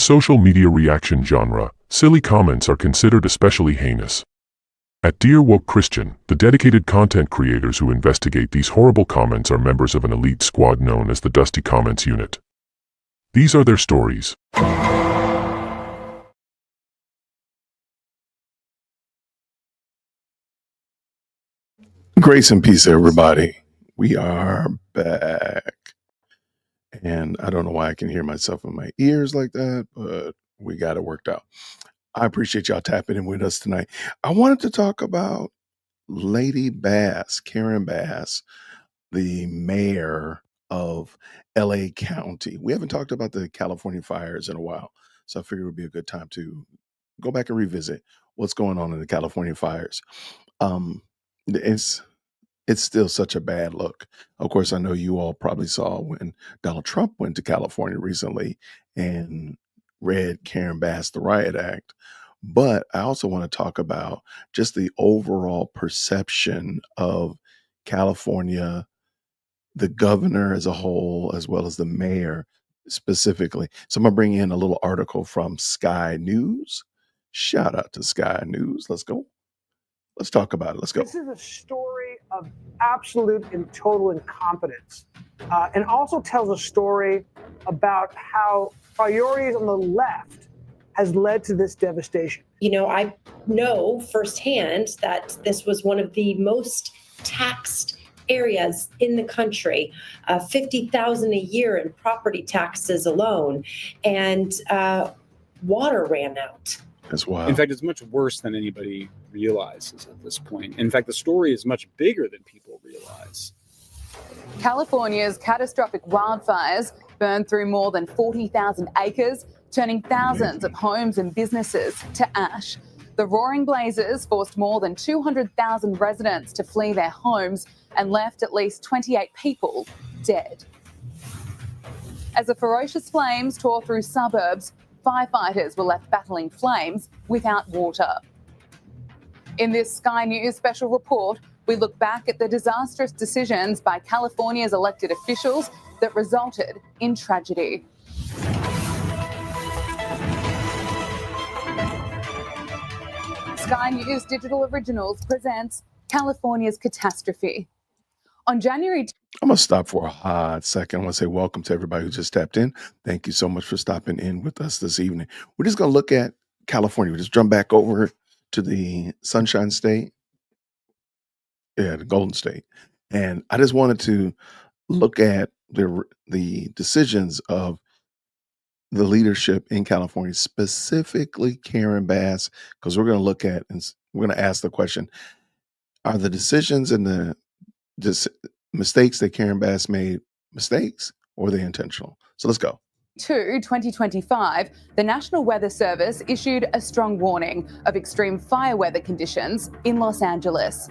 social media reaction genre, silly comments are considered especially heinous. At Dear Woke Christian, the dedicated content creators who investigate these horrible comments are members of an elite squad known as the Dusty Comments Unit. These are their stories. Grace and peace, everybody. We are back. And I don't know why I can hear myself in my ears like that, but we got it worked out. I appreciate y'all tapping in with us tonight. I wanted to talk about Lady Bass, Karen Bass, the mayor of LA County. We haven't talked about the California fires in a while, so I figured it would be a good time to go back and revisit what's going on in the California fires. It's still such a bad look. Of course, I know you all probably saw when Donald Trump went to California recently and read Karen Bass, the Riot Act. But I also want to talk about just the overall perception of California, the governor as a whole, as well as the mayor specifically. So I'm going to bring in a little article from Sky News. Shout out to Sky News. Let's go. Let's talk about it. Let's go. This is a story of absolute and total incompetence, and also tells a story about how priorities on the left has led to this devastation. You know, I know firsthand that this was one of the most taxed areas in the country, $50,000 a year in property taxes alone, and water ran out. That's wild. In fact, it's much worse than anybody realizes at this point. In fact, the story is much bigger than people realize. California's catastrophic wildfires burned through more than 40,000 acres, turning thousands of homes and businesses to ash. The roaring blazes forced more than 200,000 residents to flee their homes and left at least 28 people dead. As the ferocious flames tore through suburbs, firefighters were left battling flames without water. In this Sky News special report, we look back at the disastrous decisions by California's elected officials that resulted in tragedy. Sky News Digital Originals presents California's Catastrophe. On January... I'm going to stop for a hot second. I want to say welcome to everybody who just tapped in. Thank you so much for stopping in with us this evening. We're just going to look at California. We just jump back over to the Sunshine State. Yeah, the Golden State. And I just wanted to look at the decisions of the leadership in California, specifically Karen Bass, because we're going to look at and we're going to ask the question, are the decisions and the mistakes that Karen Bass made mistakes or are they intentional? So let's go. 2025, the National Weather Service issued a strong warning of extreme fire weather conditions in Los Angeles.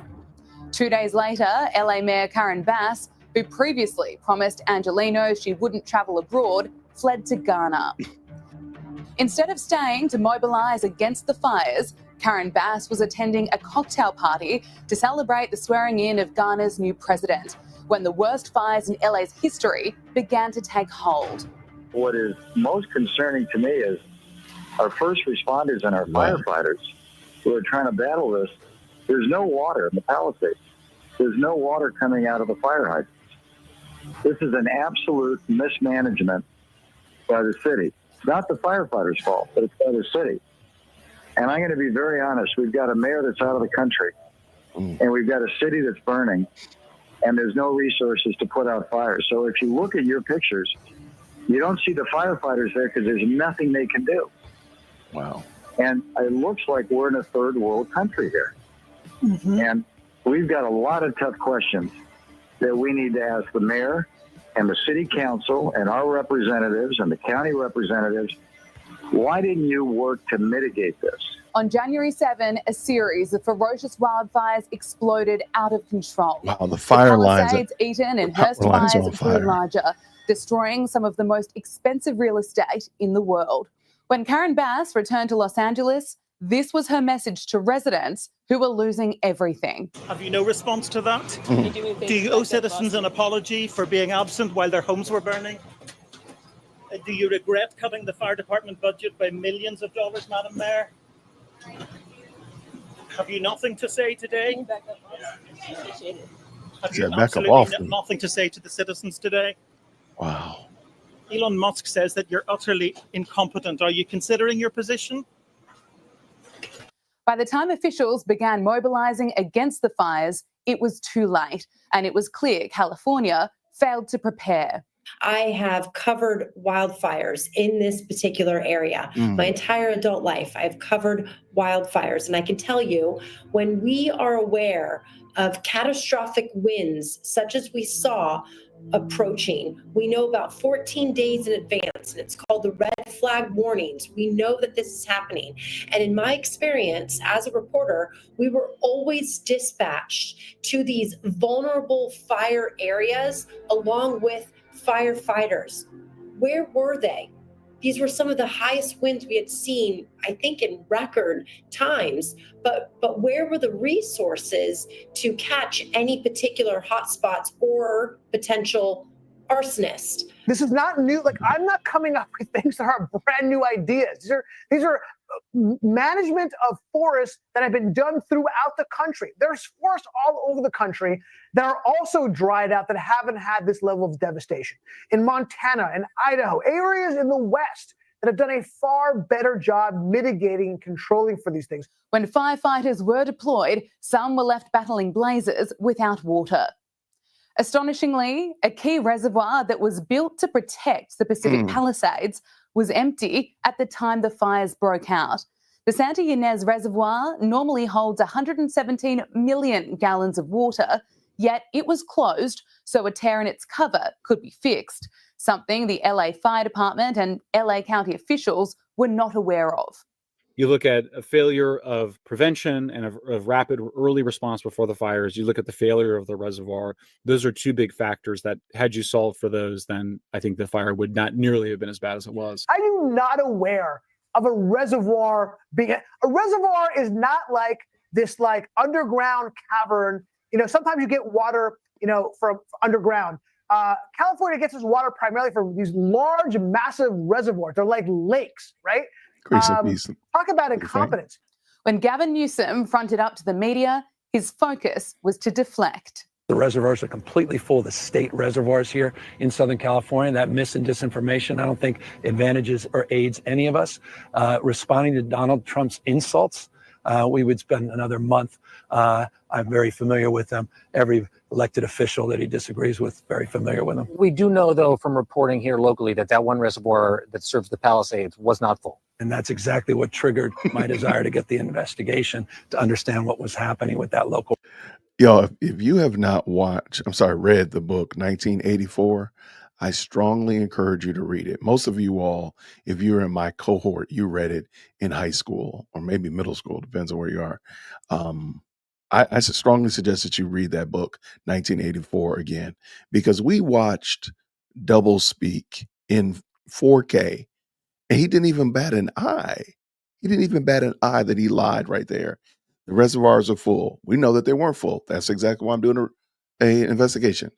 2 days later, LA Mayor Karen Bass, who previously promised Angelenos she wouldn't travel abroad, fled to Ghana. Instead of staying to mobilise against the fires, Karen Bass was attending a cocktail party to celebrate the swearing in of Ghana's new president, when the worst fires in LA's history began to take hold. What is most concerning to me is our first responders and our firefighters who are trying to battle this. There's no water in the Palisades. There's no water coming out of the fire hydrants. This is an absolute mismanagement by the city. It's not the firefighters' fault, but it's by the city. And I'm going to be very honest. We've got a mayor that's out of the country, and we've got a city that's burning, and there's no resources to put out fires. So if you look at your pictures, you don't see the firefighters there because there's nothing they can do. Wow. And it looks like we're in a third world country here. Mm-hmm. And we've got a lot of tough questions that we need to ask the mayor and the city council and our representatives and the county representatives. Why didn't you work to mitigate this? On January 7, a series of ferocious wildfires exploded out of control. Wow, the fire lines. Palisades, Eaton, and Hearst fires grew larger, destroying some of the most expensive real estate in the world. When Karen Bass returned to Los Angeles, this was her message to residents who were losing everything. Have you no response to that? Mm-hmm. Do you owe citizens an apology for being absent while their homes were burning? Do you regret cutting the fire department budget by millions of dollars, Madam Mayor? Have you nothing to say today? Have you absolutely nothing to say to the citizens today? Wow. Elon Musk says that you're utterly incompetent. Are you considering your position? By the time officials began mobilising against the fires, it was too late, and it was clear California failed to prepare. I have covered wildfires in this particular area. My entire adult life, I've covered wildfires. And I can tell you, when we are aware of catastrophic winds, such as we saw approaching, we know about 14 days in advance, and it's called the red flag warnings. We know that this is happening. And in my experience as a reporter, we were always dispatched to these vulnerable fire areas along with firefighters. Where were they? These were some of the highest winds we had seen, I think, in record times. But where were the resources to catch any particular hotspots or potential arsonist? This is not new. Like, I'm not coming up with things that are brand new ideas. These are management of forests that have been done throughout the country. There's forests all over the country that are also dried out that haven't had this level of devastation. In Montana and Idaho, areas in the West that have done a far better job mitigating and controlling for these things. When firefighters were deployed, some were left battling blazes without water. Astonishingly, a key reservoir that was built to protect the Pacific Palisades was empty at the time the fires broke out. The Santa Ynez Reservoir normally holds 117 million gallons of water, yet it was closed so a tear in its cover could be fixed, something the LA Fire Department and LA County officials were not aware of. You look at a failure of prevention and of rapid early response before the fires. You look at the failure of the reservoir. Those are two big factors that, had you solved for those, then I think the fire would not nearly have been as bad as it was. I am not aware of a reservoir being a reservoir is not like this like underground cavern. You know, sometimes you get water, you know, from underground. California gets its water primarily from these large, massive reservoirs. They're like lakes, right? Talk about incompetence. When Gavin Newsom fronted up to the media, his focus was to deflect. The reservoirs are completely full, the state reservoirs here in Southern California. That mis and disinformation, I don't think advantages or aids any of us. Responding to Donald Trump's insults, we would spend another month. I'm very familiar with them. Every elected official that he disagrees with, very familiar with them. We do know, though, from reporting here locally that one reservoir that serves the Palisades was not full. And that's exactly what triggered my desire to get the investigation, to understand what was happening with that local. Yo, if you have not read the book 1984, I strongly encourage you to read it. Most of you all, if you're in my cohort, you read it in high school or maybe middle school, depends on where you are. I strongly suggest that you read that book, 1984, again, because we watched double speak in 4K, and he didn't even bat an eye. He didn't even bat an eye that he lied right there. The reservoirs are full. We know that they weren't full. That's exactly why I'm doing a investigation.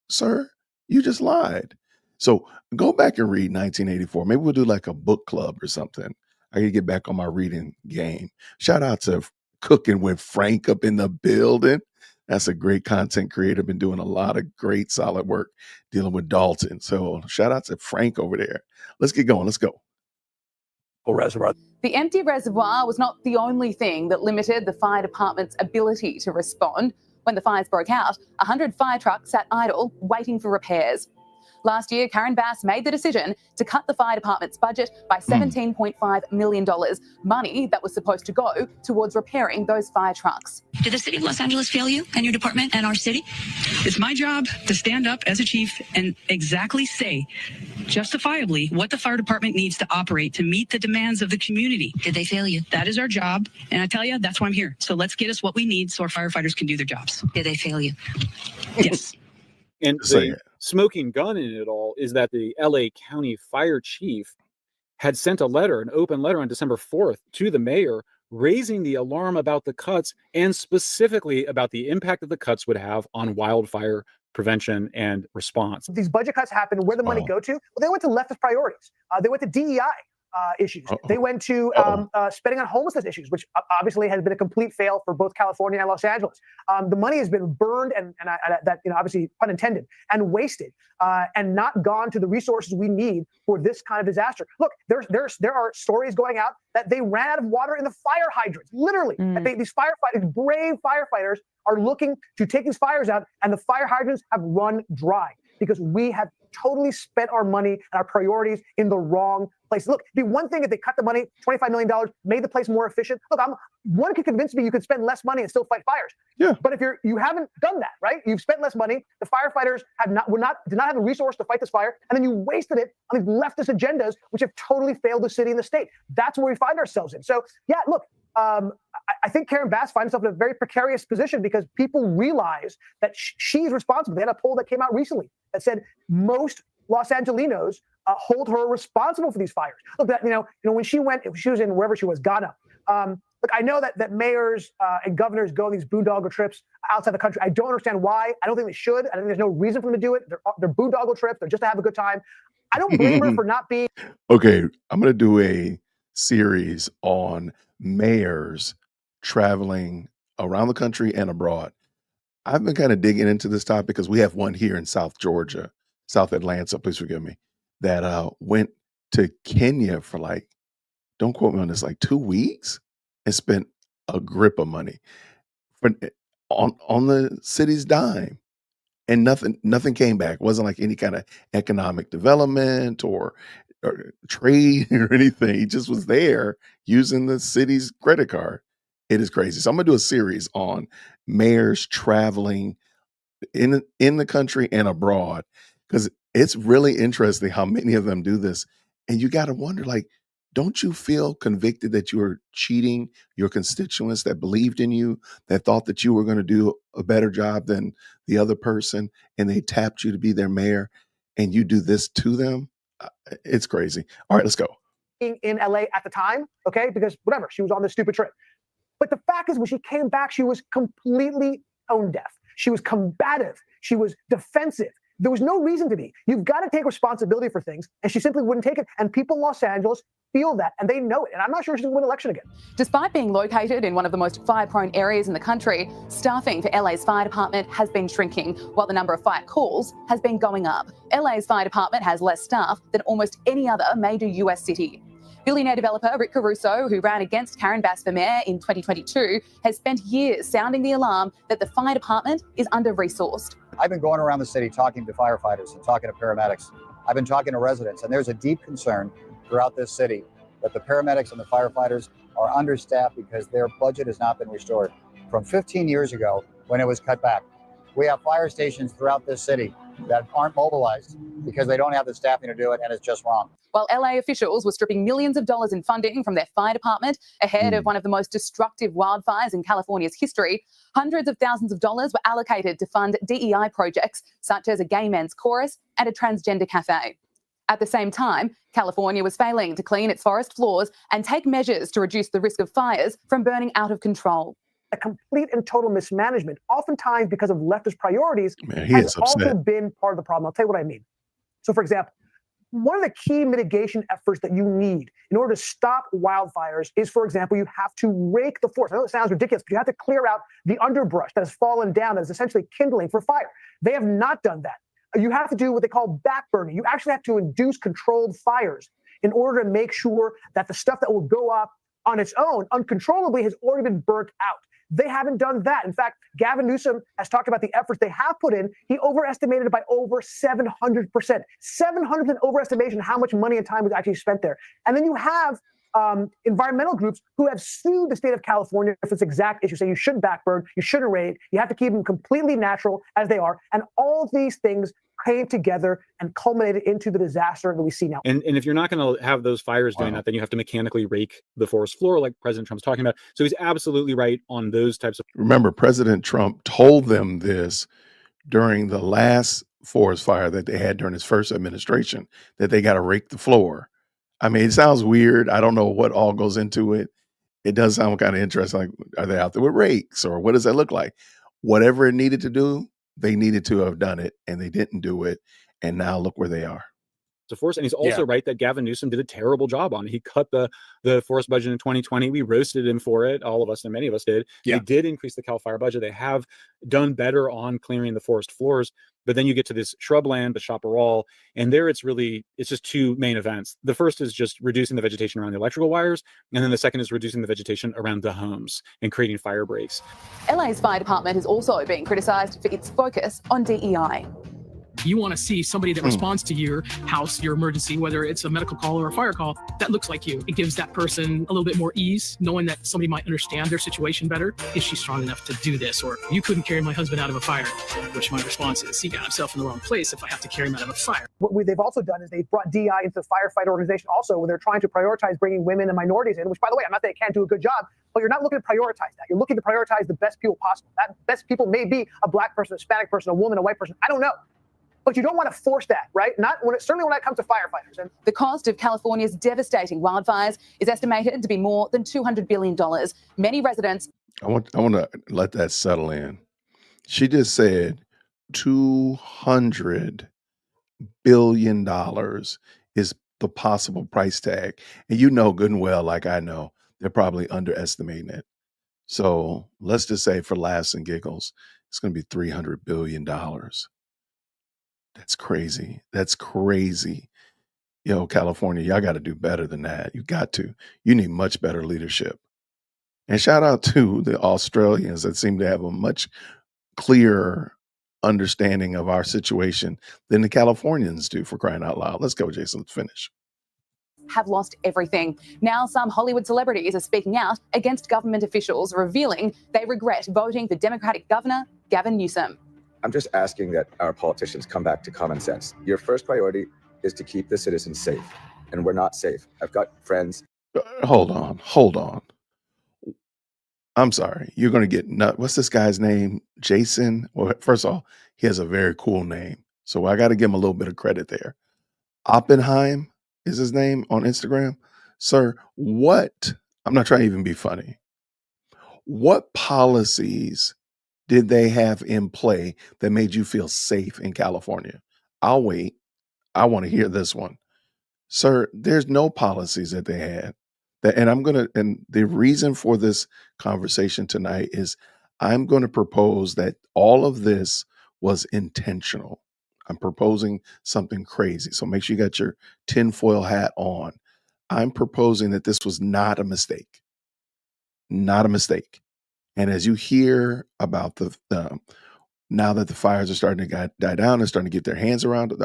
Sir, you just lied. So go back and read 1984. Maybe we'll do like a book club or something. I can get back on my reading game. Shout out to Cooking with Frank up in the building. That's a great content creator. Been doing a lot of great solid work dealing with Dalton. So shout out to Frank over there. Let's get going. Let's go. Reservoir. The empty reservoir was not the only thing that limited the fire department's ability to respond. When the fires broke out, 100 fire trucks sat idle, waiting for repairs. Last year, Karen Bass made the decision to cut the fire department's budget by $17.5 million, money that was supposed to go towards repairing those fire trucks. Did the city of Los Angeles fail you and your department and our city? It's my job to stand up as a chief and exactly say, justifiably, what the fire department needs to operate to meet the demands of the community. Did they fail you? That is our job. And I tell you, that's why I'm here. So let's get us what we need so our firefighters can do their jobs. Did they fail you? Yes. And the smoking gun in it all is that the LA County fire chief had sent an open letter on December 4th to the mayor, raising the alarm about the cuts and specifically about the impact that the cuts would have on wildfire prevention and response. These budget cuts happen. Where the money go to? Well, they went to leftist priorities. They went to DEI issues. They went to spending on homelessness issues, which obviously has been a complete fail for both California and Los Angeles. The money has been burned and that, obviously pun intended, and wasted, and not gone to the resources we need for this kind of disaster. Look, there are stories going out that they ran out of water in the fire hydrants, literally. These firefighters, brave firefighters, are looking to take these fires out, and the fire hydrants have run dry because we have totally spent our money and our priorities in the wrong place. Look, it'd be one thing if they cut the money, $25 million, made the place more efficient. Look, one could convince me you could spend less money and still fight fires. Yeah. But if you haven't done that, right? You've spent less money. The firefighters did not have the resource to fight this fire, and then you wasted it on these leftist agendas, which have totally failed the city and the state. That's where we find ourselves in. So, yeah, look, I think Karen Bass finds herself in a very precarious position because people realize that she's responsible. They had a poll that came out recently that said most Los Angelinos hold her responsible for these fires. Look, that when she was in wherever she was, Ghana. Look, I know that mayors and governors go on these boondoggle trips outside the country. I don't understand why. I don't think they should. I think there's no reason for them to do it. They're boondoggle trips. They're just to have a good time. I don't blame her for not being. Okay, I'm going to do a series on mayors traveling around the country and abroad. I've been kind of digging into this topic because we have one here in South Georgia, South Atlanta, please forgive me, that went to Kenya for don't quote me on this, 2 weeks and spent a grip of money on the city's dime. And nothing came back. It wasn't any kind of economic development or trade or anything. He just was there using the city's credit card. It is crazy. So I'm gonna do a series on mayors traveling in the country and abroad, because it's really interesting how many of them do this. And you got to wonder, don't you feel convicted that you are cheating your constituents that believed in you, that thought that you were going to do a better job than the other person, and they tapped you to be their mayor, and you do this to them? It's crazy. All right, let's go. In LA at the time, okay, because whatever, she was on this stupid trip. But the fact is, when she came back, she was completely tone deaf. She was combative. She was defensive. There was no reason to be. You've got to take responsibility for things, and she simply wouldn't take it. And people in Los Angeles feel that, and they know it. And I'm not sure she's going to win an election again. Despite being located in one of the most fire-prone areas in the country, staffing for LA's fire department has been shrinking, while the number of fire calls has been going up. LA's fire department has less staff than almost any other major US city. Billionaire developer Rick Caruso, who ran against Karen Bass for mayor in 2022, has spent years sounding the alarm that the fire department is under-resourced. I've been going around the city talking to firefighters and talking to paramedics. I've been talking to residents, and there's a deep concern throughout this city that the paramedics and the firefighters are understaffed because their budget has not been restored. From 15 years ago, when it was cut back, we have fire stations throughout this city that aren't mobilized because they don't have the staffing to do it, and it's just wrong. While LA officials were stripping millions of dollars in funding from their fire department ahead of one of the most destructive wildfires in California's history, hundreds of thousands of dollars were allocated to fund DEI projects such as a gay men's chorus and a transgender cafe. At the same time, California was failing to clean its forest floors and take measures to reduce the risk of fires from burning out of control. A complete and total mismanagement, oftentimes because of leftist priorities, has also been part of the problem. I'll tell you what I mean. So, for example, one of the key mitigation efforts that you need in order to stop wildfires is, for example, you have to rake the forest. I know it sounds ridiculous, but you have to clear out the underbrush that has fallen down, that is essentially kindling for fire. They have not done that. You have to do what they call backburning. You actually have to induce controlled fires in order to make sure that the stuff that will go up on its own uncontrollably has already been burnt out. They haven't done that. In fact, Gavin Newsom has talked about the efforts they have put in. He overestimated it by over 700%. 700% overestimation how much money and time was actually spent there. And then you have environmental groups who have sued the state of California for this exact issue, saying you shouldn't backburn, you shouldn't rate, you have to keep them completely natural as they are. And all of these things came together and culminated into the disaster that we see now. And if you're not going to have those fires doing that, then you have to mechanically rake the forest floor like President Trump's talking about. So he's absolutely right on those types of... Remember, President Trump told them this during the last forest fire that they had during his first administration, that they got to rake the floor. I mean, it sounds weird. I don't know what all goes into it. It does sound kind of interesting. Like, are they out there with rakes or what does that look like? Whatever it needed to do, they needed to have done it and they didn't do it. And now look where they are. To force, and he's also right that Gavin Newsom did a terrible job on it. He cut the forest budget in 2020. We roasted him for it, all of us, and many of us did. They did increase the Cal Fire budget. They have done better on clearing the forest floors. But then you get to this shrubland, the chaparral, and there it's just two main events. The first is just reducing the vegetation around the electrical wires, and then the second is reducing the vegetation around the homes and creating fire breaks. LA's fire department is also being criticised for its focus on DEI. You want to see somebody that responds to your house, your emergency, whether it's a medical call or a fire call, that looks like you. It gives that person a little bit more ease, knowing that somebody might understand their situation better. Is she strong enough to do this? Or you couldn't carry my husband out of a fire, which my response is, he got himself in the wrong place if I have to carry him out of a fire. What they've also done is they've brought DI into the firefighter organization also, when they're trying to prioritize bringing women and minorities in, which, by the way, I'm not saying they can't do a good job, but you're not looking to prioritize that. You're looking to prioritize the best people possible. That best people may be a black person, a Hispanic person, a woman, a white person. I don't know. But you don't want to force that, right? Certainly when it comes to firefighters. And the cost of California's devastating wildfires is estimated to be more than $200 billion. Many residents... I want to let that settle in. She just said $200 billion is the possible price tag. And you know good and well, like I know, they're probably underestimating it. So let's just say for laughs and giggles, it's going to be $300 billion. That's crazy. That's crazy. Yo, California, y'all got to do better than that. You got to. You need much better leadership. And shout out to the Australians that seem to have a much clearer understanding of our situation than the Californians do, for crying out loud. Let's go, Jason. Let's finish. Have lost everything. Now some Hollywood celebrities are speaking out against government officials, revealing they regret voting for Democratic Governor Gavin Newsom. I'm just asking that our politicians come back to common sense. Your first priority is to keep the citizens safe, and we're not safe. I've got friends. Hold on. I'm sorry. You're going to get nut. What's this guy's name? Jason? Well, first of all, he has a very cool name. So I got to give him a little bit of credit there. Oppenheim is his name on Instagram. Sir, I'm not trying to even be funny. What policies did they have in play that made you feel safe in California? I'll wait. I want to hear this one. Sir, there's no policies that they had. And the reason for this conversation tonight is I'm going to propose that all of this was intentional. I'm proposing something crazy. So make sure you got your tinfoil hat on. I'm proposing that this was not a mistake. Not a mistake. And as you hear about now that the fires are starting to die down, they're starting to get their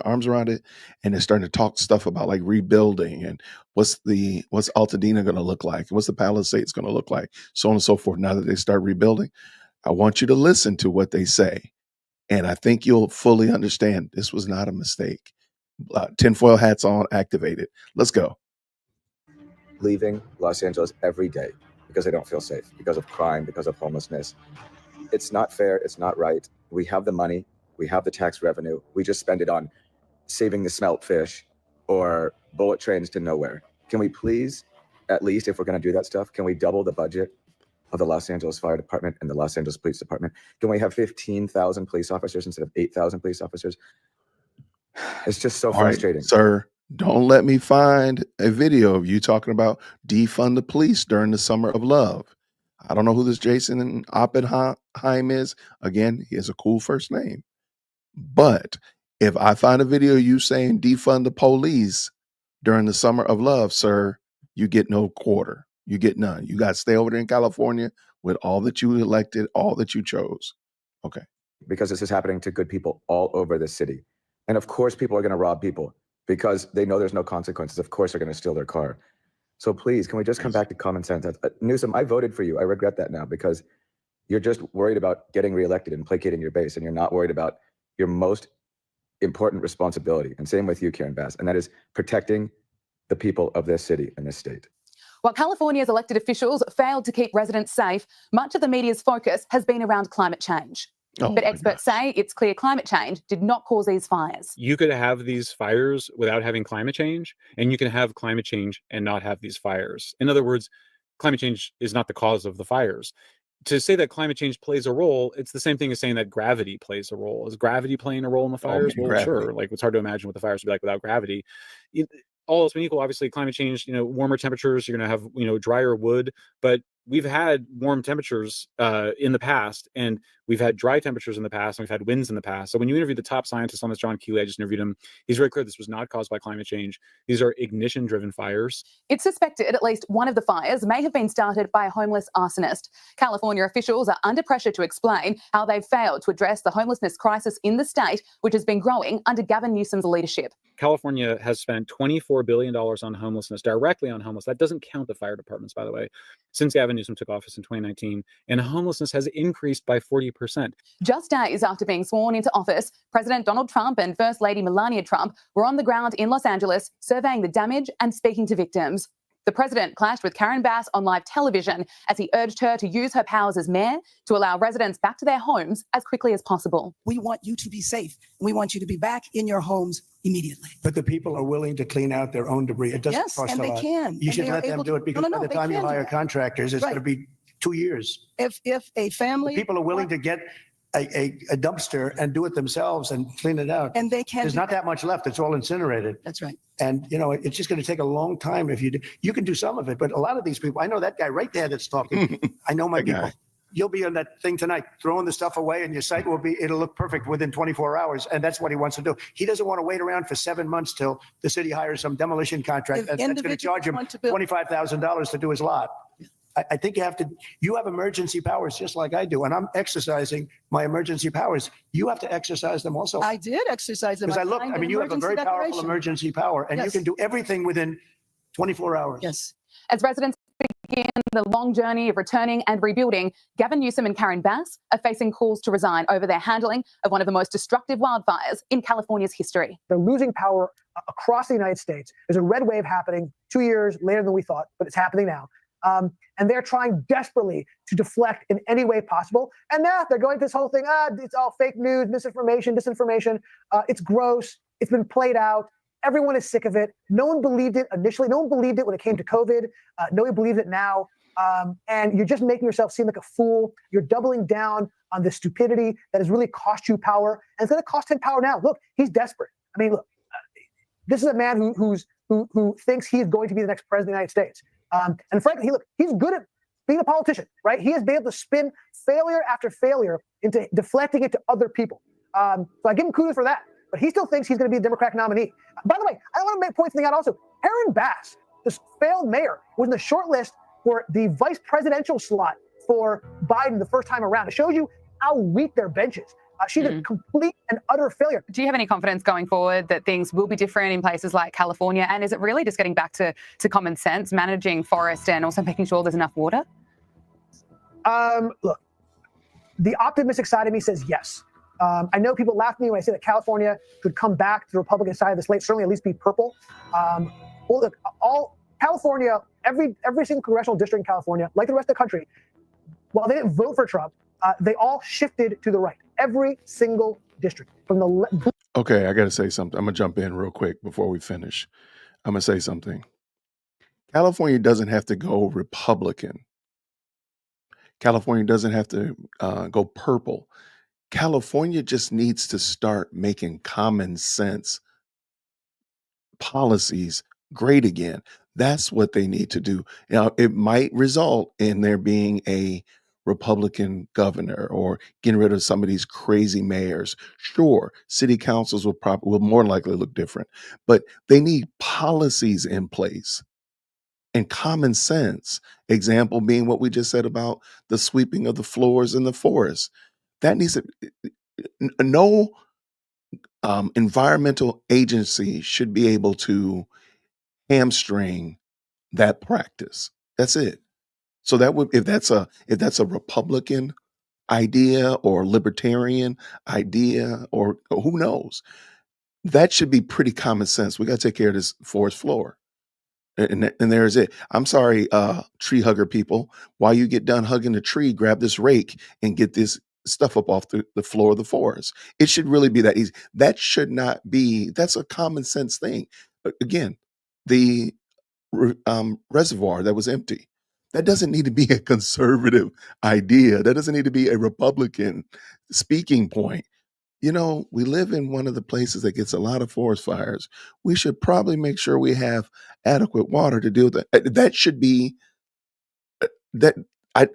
arms around it, and they're starting to talk stuff about like rebuilding and what's Altadena going to look like, what's the Palisades going to look like, so on and so forth. Now that they start rebuilding, I want you to listen to what they say, and I think you'll fully understand this was not a mistake. Tinfoil hats on, activated. Let's go. Leaving Los Angeles every day because they don't feel safe, because of crime, because of homelessness. It's not fair. It's not right. We have the money. We have the tax revenue. We just spend it on saving the smelt fish or bullet trains to nowhere. Can we please, at least if we're going to do that stuff, can we double the budget of the Los Angeles Fire Department and the Los Angeles Police Department? Can we have 15,000 police officers instead of 8,000 police officers? It's just so frustrating. Right, sir, don't let me find a video of you talking about defund the police during the summer of love. I don't know who this Jason Oppenheim is. Again, he has a cool first name. But if I find a video of you saying defund the police during the summer of love, sir, you get no quarter. You get none. You got to stay over there in California with all that you elected, all that you chose. Okay. Because this is happening to good people all over the city. And of course, people are going to rob people because they know there's no consequences. Of course, they're going to steal their car. So please, can we just come back to common sense? Newsom, I voted for you. I regret that now because you're just worried about getting reelected and placating your base, and you're not worried about your most important responsibility. And same with you, Karen Bass, and that is protecting the people of this city and this state. While California's elected officials failed to keep residents safe, much of the media's focus has been around climate change. But experts say it's clear climate change did not cause these fires. You could have these fires without having climate change, and you can have climate change and not have these fires. In other words, climate change is not the cause of the fires. to say that climate change plays a role, it's the same thing as saying that gravity plays a role. Is gravity playing a role in the fires? man, Well, gravity. sure. Like, it's hard to imagine what the fires would be like without gravity. All else being equal, obviously, climate change, warmer temperatures, you're going to have, drier wood. But we've had warm temperatures in the past, and we've had dry temperatures in the past, and we've had winds in the past. So when you interview the top scientist on this, John Keeley, I just interviewed him, he's very clear this was not caused by climate change. These are ignition-driven fires. It's suspected at least one of the fires may have been started by a homeless arsonist. California officials are under pressure to explain how they've failed to address the homelessness crisis in the state, which has been growing under Gavin Newsom's leadership. California has spent $24 billion on homelessness, directly on homeless. That doesn't count the fire departments, by the way, since Gavin Newsom took office in 2019. And homelessness has increased by 40%. Just days after being sworn into office, President Donald Trump and First Lady Melania Trump were on the ground in Los Angeles, surveying the damage and speaking to victims. The president clashed with Karen Bass on live television as he urged her to use her powers as mayor to allow residents back to their homes as quickly as possible. We want you to be safe. We want you to be back in your homes immediately. But the people are willing to clean out their own debris. It doesn't Yes, cost and a they lot. can. You And should they are let them able do to- it because No, no, by no, the they time you can do hire that. contractors, it's Right. going to be 2 years. If a family People are willing to get a dumpster and do it themselves and clean it out. and they can There's do not that much left. It's all incinerated. That's right. And, it's just going to take a long time if you do. You can do some of it, but a lot of these people, I know that guy right there that's talking. I know my That guy. people. You'll be on that thing tonight, throwing the stuff away, and your site it'll look perfect within 24 hours. And that's what he wants to do. He doesn't want to wait around for 7 months till the city hires some demolition contract If that's going to individuals charge him want to build- $25,000 to do his lot. I think you have emergency powers just like I do, and I'm exercising my emergency powers. You have to exercise them also. I did exercise them. Because signed an you have a very emergency powerful declaration. emergency power, and you Yes. can do everything within 24 hours. Yes. As residents begin the long journey of returning and rebuilding, Gavin Newsom and Karen Bass are facing calls to resign over their handling of one of the most destructive wildfires in California's history. They're losing power across the United States. There's a red wave happening 2 years later than we thought, but it's happening now. And they're trying desperately to deflect in any way possible. And now they're going to this whole thing, it's all fake news, misinformation, disinformation. It's gross. It's been played out. Everyone is sick of it. No one believed it initially. No one believed it when it came to COVID. Nobody believes it now. And you're just making yourself seem like a fool. You're doubling down on the stupidity that has really cost you power. And it's going to cost him power now. Look, he's desperate. I mean, look, this is a man who thinks he is going to be the next president of the United States. And frankly, he's good at being a politician, right? He has been able to spin failure after failure into deflecting it to other people. So I give him kudos for that. But he still thinks he's going to be a Democratic nominee. By the way, I want to point something out also. Karen Bass, this failed mayor, was in the short list for the vice presidential slot for Biden the first time around. It shows you how weak their bench is. She's a complete and utter failure. Do you have any confidence going forward that things will be different in places like California? And is it really just getting back to common sense, managing forest and also making sure there's enough water? Look, the optimistic side of me says yes. I know people laugh at me when I say that California could come back to the Republican side of the slate, certainly at least be purple. Well, look, all California, every single congressional district in California, like the rest of the country, while they didn't vote for Trump, they all shifted to the right. Every single district from the Okay, I got to say something. I'm going to jump in real quick before we finish. I'm going to say something. California doesn't have to go Republican. California doesn't have to go purple. California just needs to start making common sense policies great again. That's what they need to do. Now, it might result in there being a Republican governor or getting rid of some of these crazy mayors. Sure, city councils will more likely look different, but they need policies in place and common sense. Example being what we just said about the sweeping of the floors in the forest. That needs to, no environmental agency should be able to hamstring that practice. That's it. So that would, if that's a Republican idea or libertarian idea or who knows, that should be pretty common sense. We got to take care of this forest floor. And there's it. I'm sorry, tree hugger people. While you get done hugging the tree, grab this rake and get this stuff up off the floor of the forest. It should really be that easy. That should not be, that's a common sense thing. Again, the reservoir that was empty, That doesn't need to be a conservative idea. That doesn't need to be a Republican speaking point. You know, we live in one of the places that gets a lot of forest fires. We should probably make sure we have adequate water to deal with that. That should be that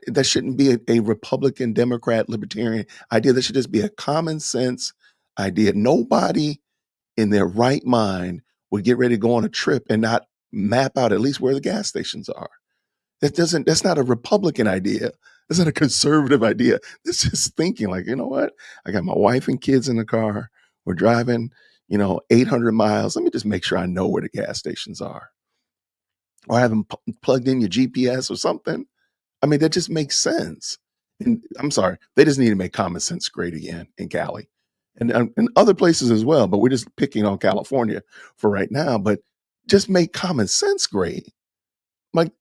that shouldn't be a Republican, Democrat, Libertarian idea. That should just be a common sense idea. Nobody in their right mind would get ready to go on a trip and not map out at least where the gas stations are. That's not a Republican idea. That's not a conservative idea. This is thinking like, you know what? I got my wife and kids in the car. We're driving, 800 miles. Let me just make sure I know where the gas stations are. Or have them plugged in your GPS or something. I mean, that just makes sense. And I'm sorry, they just need to make common sense great again in Cali and other places as well. But we're just picking on California for right now. But just make common sense great. Like,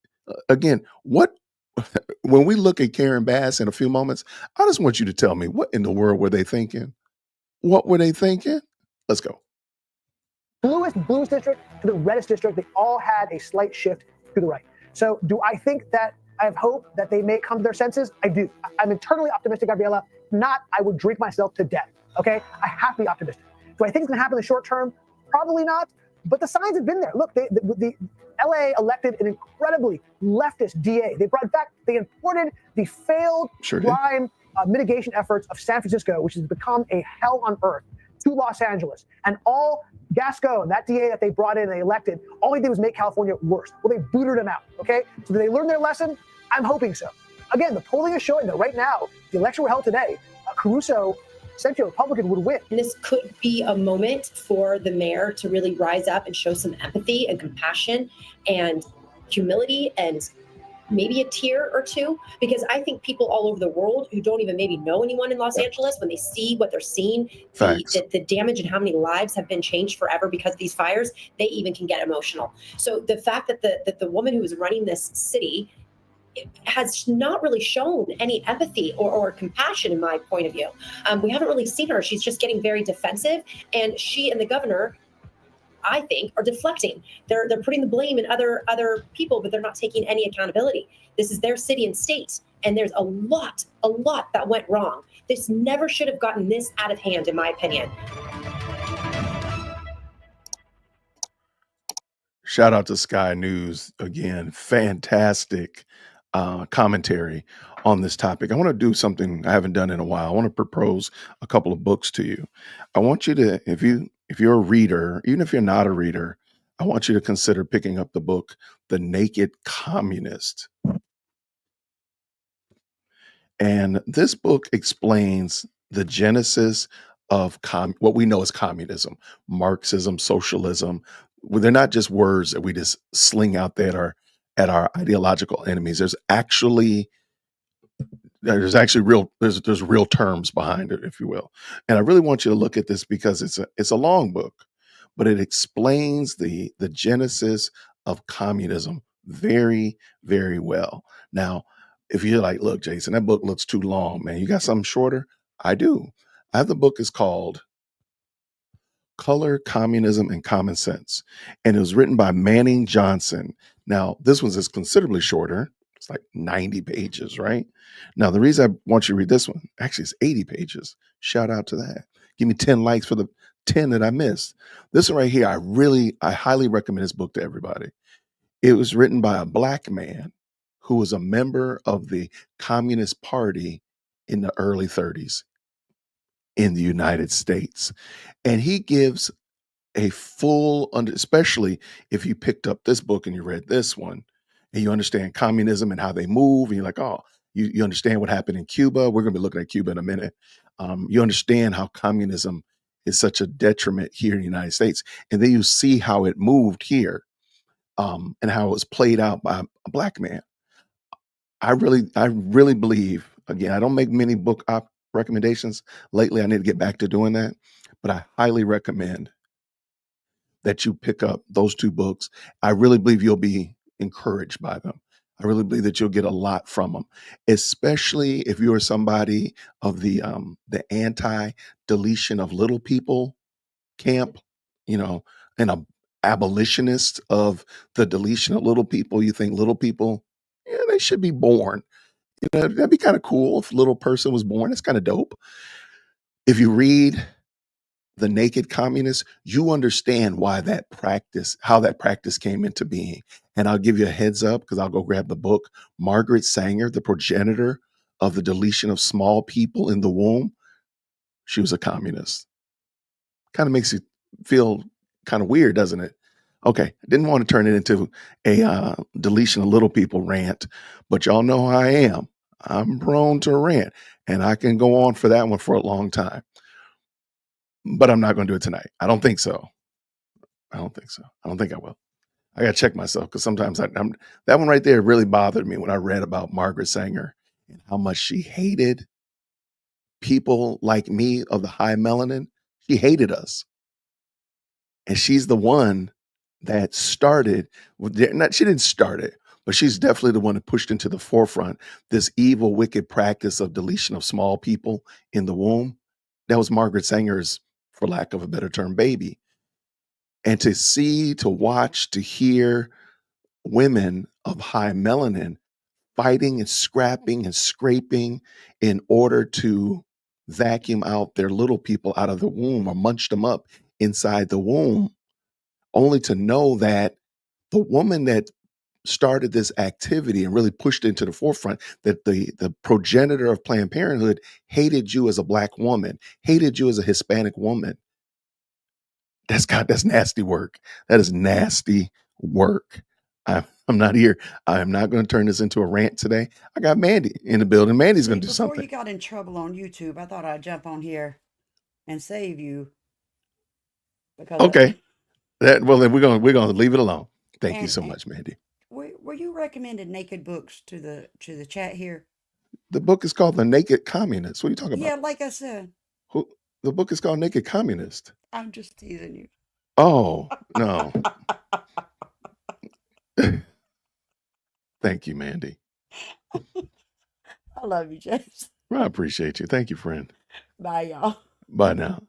again, when we look at Karen Bass in a few moments, I just want you to tell me what in the world were they thinking? What were they thinking? Let's go. Bluest district to the reddest district, they all had a slight shift to the right. So do I think that I have hope that they may come to their senses? I do. I'm eternally optimistic, Gabriella. Not, I would drink myself to death. Okay? I have to be optimistic. Do I think it's going to happen in the short term? Probably not. But the signs have been there. Look, the LA elected an incredibly leftist DA. They imported the failed crime mitigation efforts of San Francisco, which has become a hell on earth, to Los Angeles. And all Gascon, that DA that they brought in and they elected, all he did was make California worse. Well, they booted him out, okay? So did they learn their lesson? I'm hoping so. Again, the polling is showing that right now, the election were held today, Caruso, essentially a Republican, would win. And this could be a moment for the mayor to really rise up and show some empathy and compassion and humility and maybe a tear or two, because I think people all over the world who don't even maybe know anyone in Los Angeles, when they see what they're seeing, the damage and how many lives have been changed forever because of these fires, they even can get emotional. So the fact that the woman who is running this city has not really shown any empathy or compassion, in my point of view. We haven't really seen her. She's just getting very defensive, and she and the governor, I think, are deflecting. They're putting the blame in other people, but they're not taking any accountability. This is their city and state, and there's a lot that went wrong. This never should have gotten this out of hand, in my opinion. Shout out to Sky News again. Fantastic commentary on this topic. I want to do something I haven't done in a while. I want to propose a couple of books to you. I want you to, if you're a reader, even if you're not a reader, I want you to consider picking up the book, The Naked Communist. And this book explains the genesis of what we know as communism, Marxism, socialism. Well, they're not just words that we just sling out there at our ideological enemies. There's real terms behind it, if you will. And I really want you to look at this because it's a long book, but it explains the genesis of communism very, very well. Now, if you're like, look, Jason, that book looks too long, man. You got something shorter? I do. I have the book is called Color, Communism, and Common Sense. And it was written by Manning Johnson. Now, this one's is considerably shorter. It's like 90 pages, right? Now, the reason I want you to read this one, actually, it's 80 pages. Shout out to that. Give me 10 likes for the 10 that I missed. This one right here, I highly recommend this book to everybody. It was written by a Black man who was a member of the Communist Party in the early 30s in the United States. And he gives a full, especially if you picked up this book and you read this one and you understand communism and how they move, and you're like, oh, you understand what happened in Cuba. We're going to be looking at Cuba in a minute. You understand how communism is such a detriment here in the United States. And then you see how it moved here and how it was played out by a Black man. I really believe, again, I don't make many book recommendations lately. I need to get back to doing that, but I highly recommend that you pick up those two books. I really believe you'll be encouraged by them. I really believe that you'll get a lot from them, especially if you're somebody of the anti-deletion of little people camp, and a abolitionist of the deletion of little people. You think little people, yeah, they should be born. That'd be kind of cool if a little person was born. That's kind of dope. If you read The Naked Communist, you understand how that practice came into being. And I'll give you a heads up because I'll go grab the book. Margaret Sanger, the progenitor of the deletion of small people in the womb, she was a communist. Kind of makes you feel kind of weird, doesn't it? Okay, I didn't want to turn it into a deletion of little people rant, but y'all know how I am. I'm prone to rant, and I can go on for that one for a long time. But I'm not going to do it tonight. I don't think so. I don't think I will. I got to check myself because sometimes that one right there really bothered me when I read about Margaret Sanger and how much she hated people like me of the high melanin. She hated us. And she's the one that started, she didn't start it, but she's definitely the one that pushed into the forefront this evil, wicked practice of deletion of small people in the womb. That was Margaret Sanger's, for lack of a better term, baby. And to see, to watch, to hear women of high melanin fighting and scrapping and scraping in order to vacuum out their little people out of the womb or munch them up inside the womb, only to know that the woman that started this activity and really pushed it into the forefront, that the progenitor of Planned Parenthood hated you as a Black woman, hated you as a Hispanic woman. That's nasty work. That is nasty work. I'm not here. I am not going to turn this into a rant today. I got Mandy in the building. Mandy's going to do Before something. you got in trouble on YouTube, I thought I'd jump on here and save you. Because Okay. Then we're gonna leave it alone. Thank you so and much, Mandy. were you recommending naked books to the chat here? The book is called The Naked Communist. What are you talking Yeah, about? like I said, The book is called Naked Communist. I'm just teasing you. Oh, no. Thank you, Mandy. I love you, James. I appreciate you. Thank you, friend. Bye, y'all. Bye now.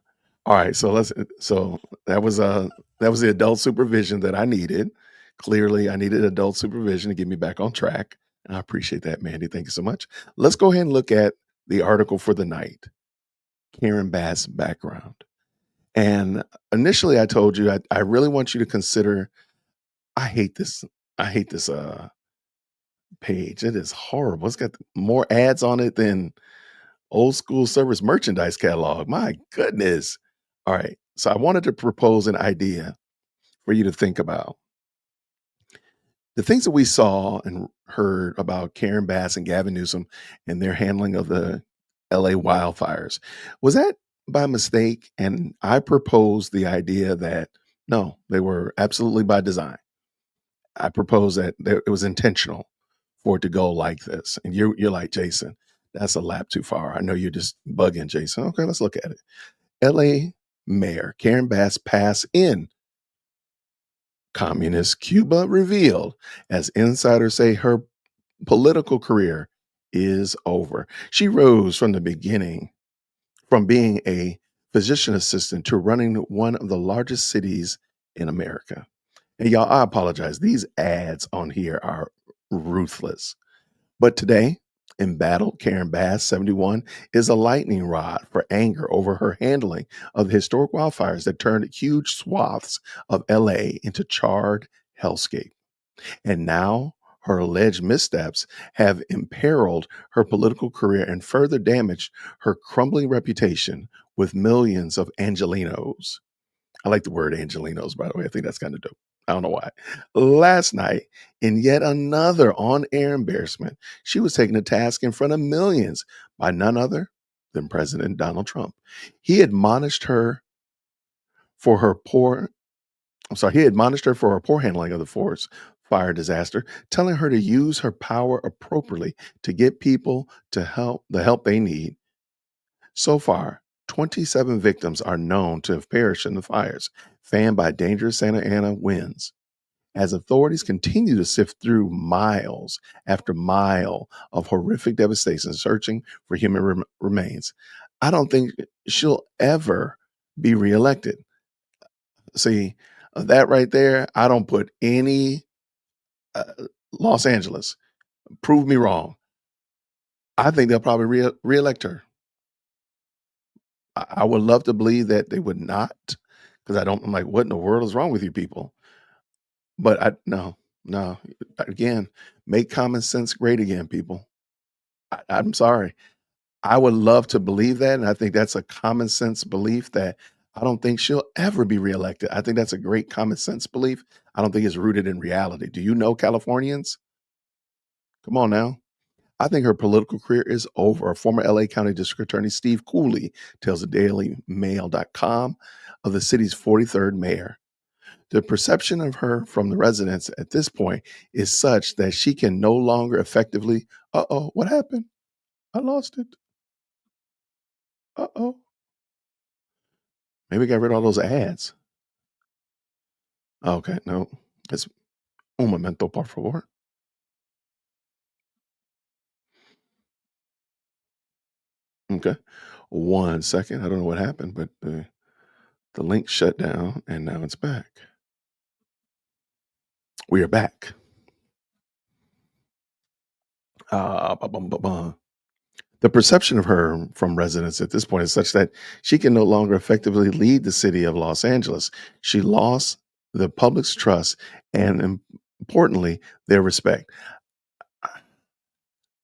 All right, so that was the adult supervision that I needed. Clearly, I needed adult supervision to get me back on track. And I appreciate that, Mandy. Thank you so much. Let's go ahead and look at the article for the night. Karen Bass background. And initially I told you I really want you to consider, I hate this page. It is horrible. It's got more ads on it than old school service merchandise catalog. My goodness. All right. So I wanted to propose an idea for you to think about. The things that we saw and heard about Karen Bass and Gavin Newsom and their handling of the LA wildfires, was that by mistake? And I proposed the idea that no, they were absolutely by design. I propose that it was intentional for it to go like this. And you're like, Jason, that's a lap too far. I know you're just bugging, Jason. Okay, let's look at it. LA Mayor Karen Bass pass in Communist Cuba revealed as insiders say her political career is over. She rose from the beginning from being a physician assistant to running one of the largest cities in America. And y'all, I apologize. These ads on here are ruthless. But today, embattled Karen Bass, 71, is a lightning rod for anger over her handling of the historic wildfires that turned huge swaths of LA into charred hellscape. And now her alleged missteps have imperiled her political career and further damaged her crumbling reputation with millions of Angelinos. I like the word Angelinos, by the way. I think that's kind of dope. I don't know why. Last night, in yet another on-air embarrassment, she was taken to task in front of millions by none other than President Donald Trump. He admonished her for her poor handling of the forest fire disaster, telling her to use her power appropriately to get people the help they need. So far, 27 victims are known to have perished in the fires, fanned by dangerous Santa Ana winds. As authorities continue to sift through miles after mile of horrific devastation searching for human remains, I don't think she'll ever be reelected. See, that right there, I don't put any Los Angeles, Prove me wrong. I think they'll probably reelect her. I would love to believe that they would not, because I'm like, what in the world is wrong with you people? But no. Again, make common sense great again, people. I'm sorry. I would love to believe that, and I think that's a common sense belief that I don't think she'll ever be reelected. I think that's a great common sense belief. I don't think it's rooted in reality. Do you know Californians? Come on now. I think her political career is over. Former LA County District Attorney Steve Cooley tells the DailyMail.com of the city's 43rd mayor. The perception of her from the residents at this point is such that she can no longer effectively, what happened? I lost it. Maybe got rid of all those ads. Okay, no. It's un momento, por favor. Okay. 1 second. I don't know what happened, but the link shut down and now it's back. We are back. The perception of her from residents at this point is such that she can no longer effectively lead the city of Los Angeles. She lost the public's trust and, importantly, their respect.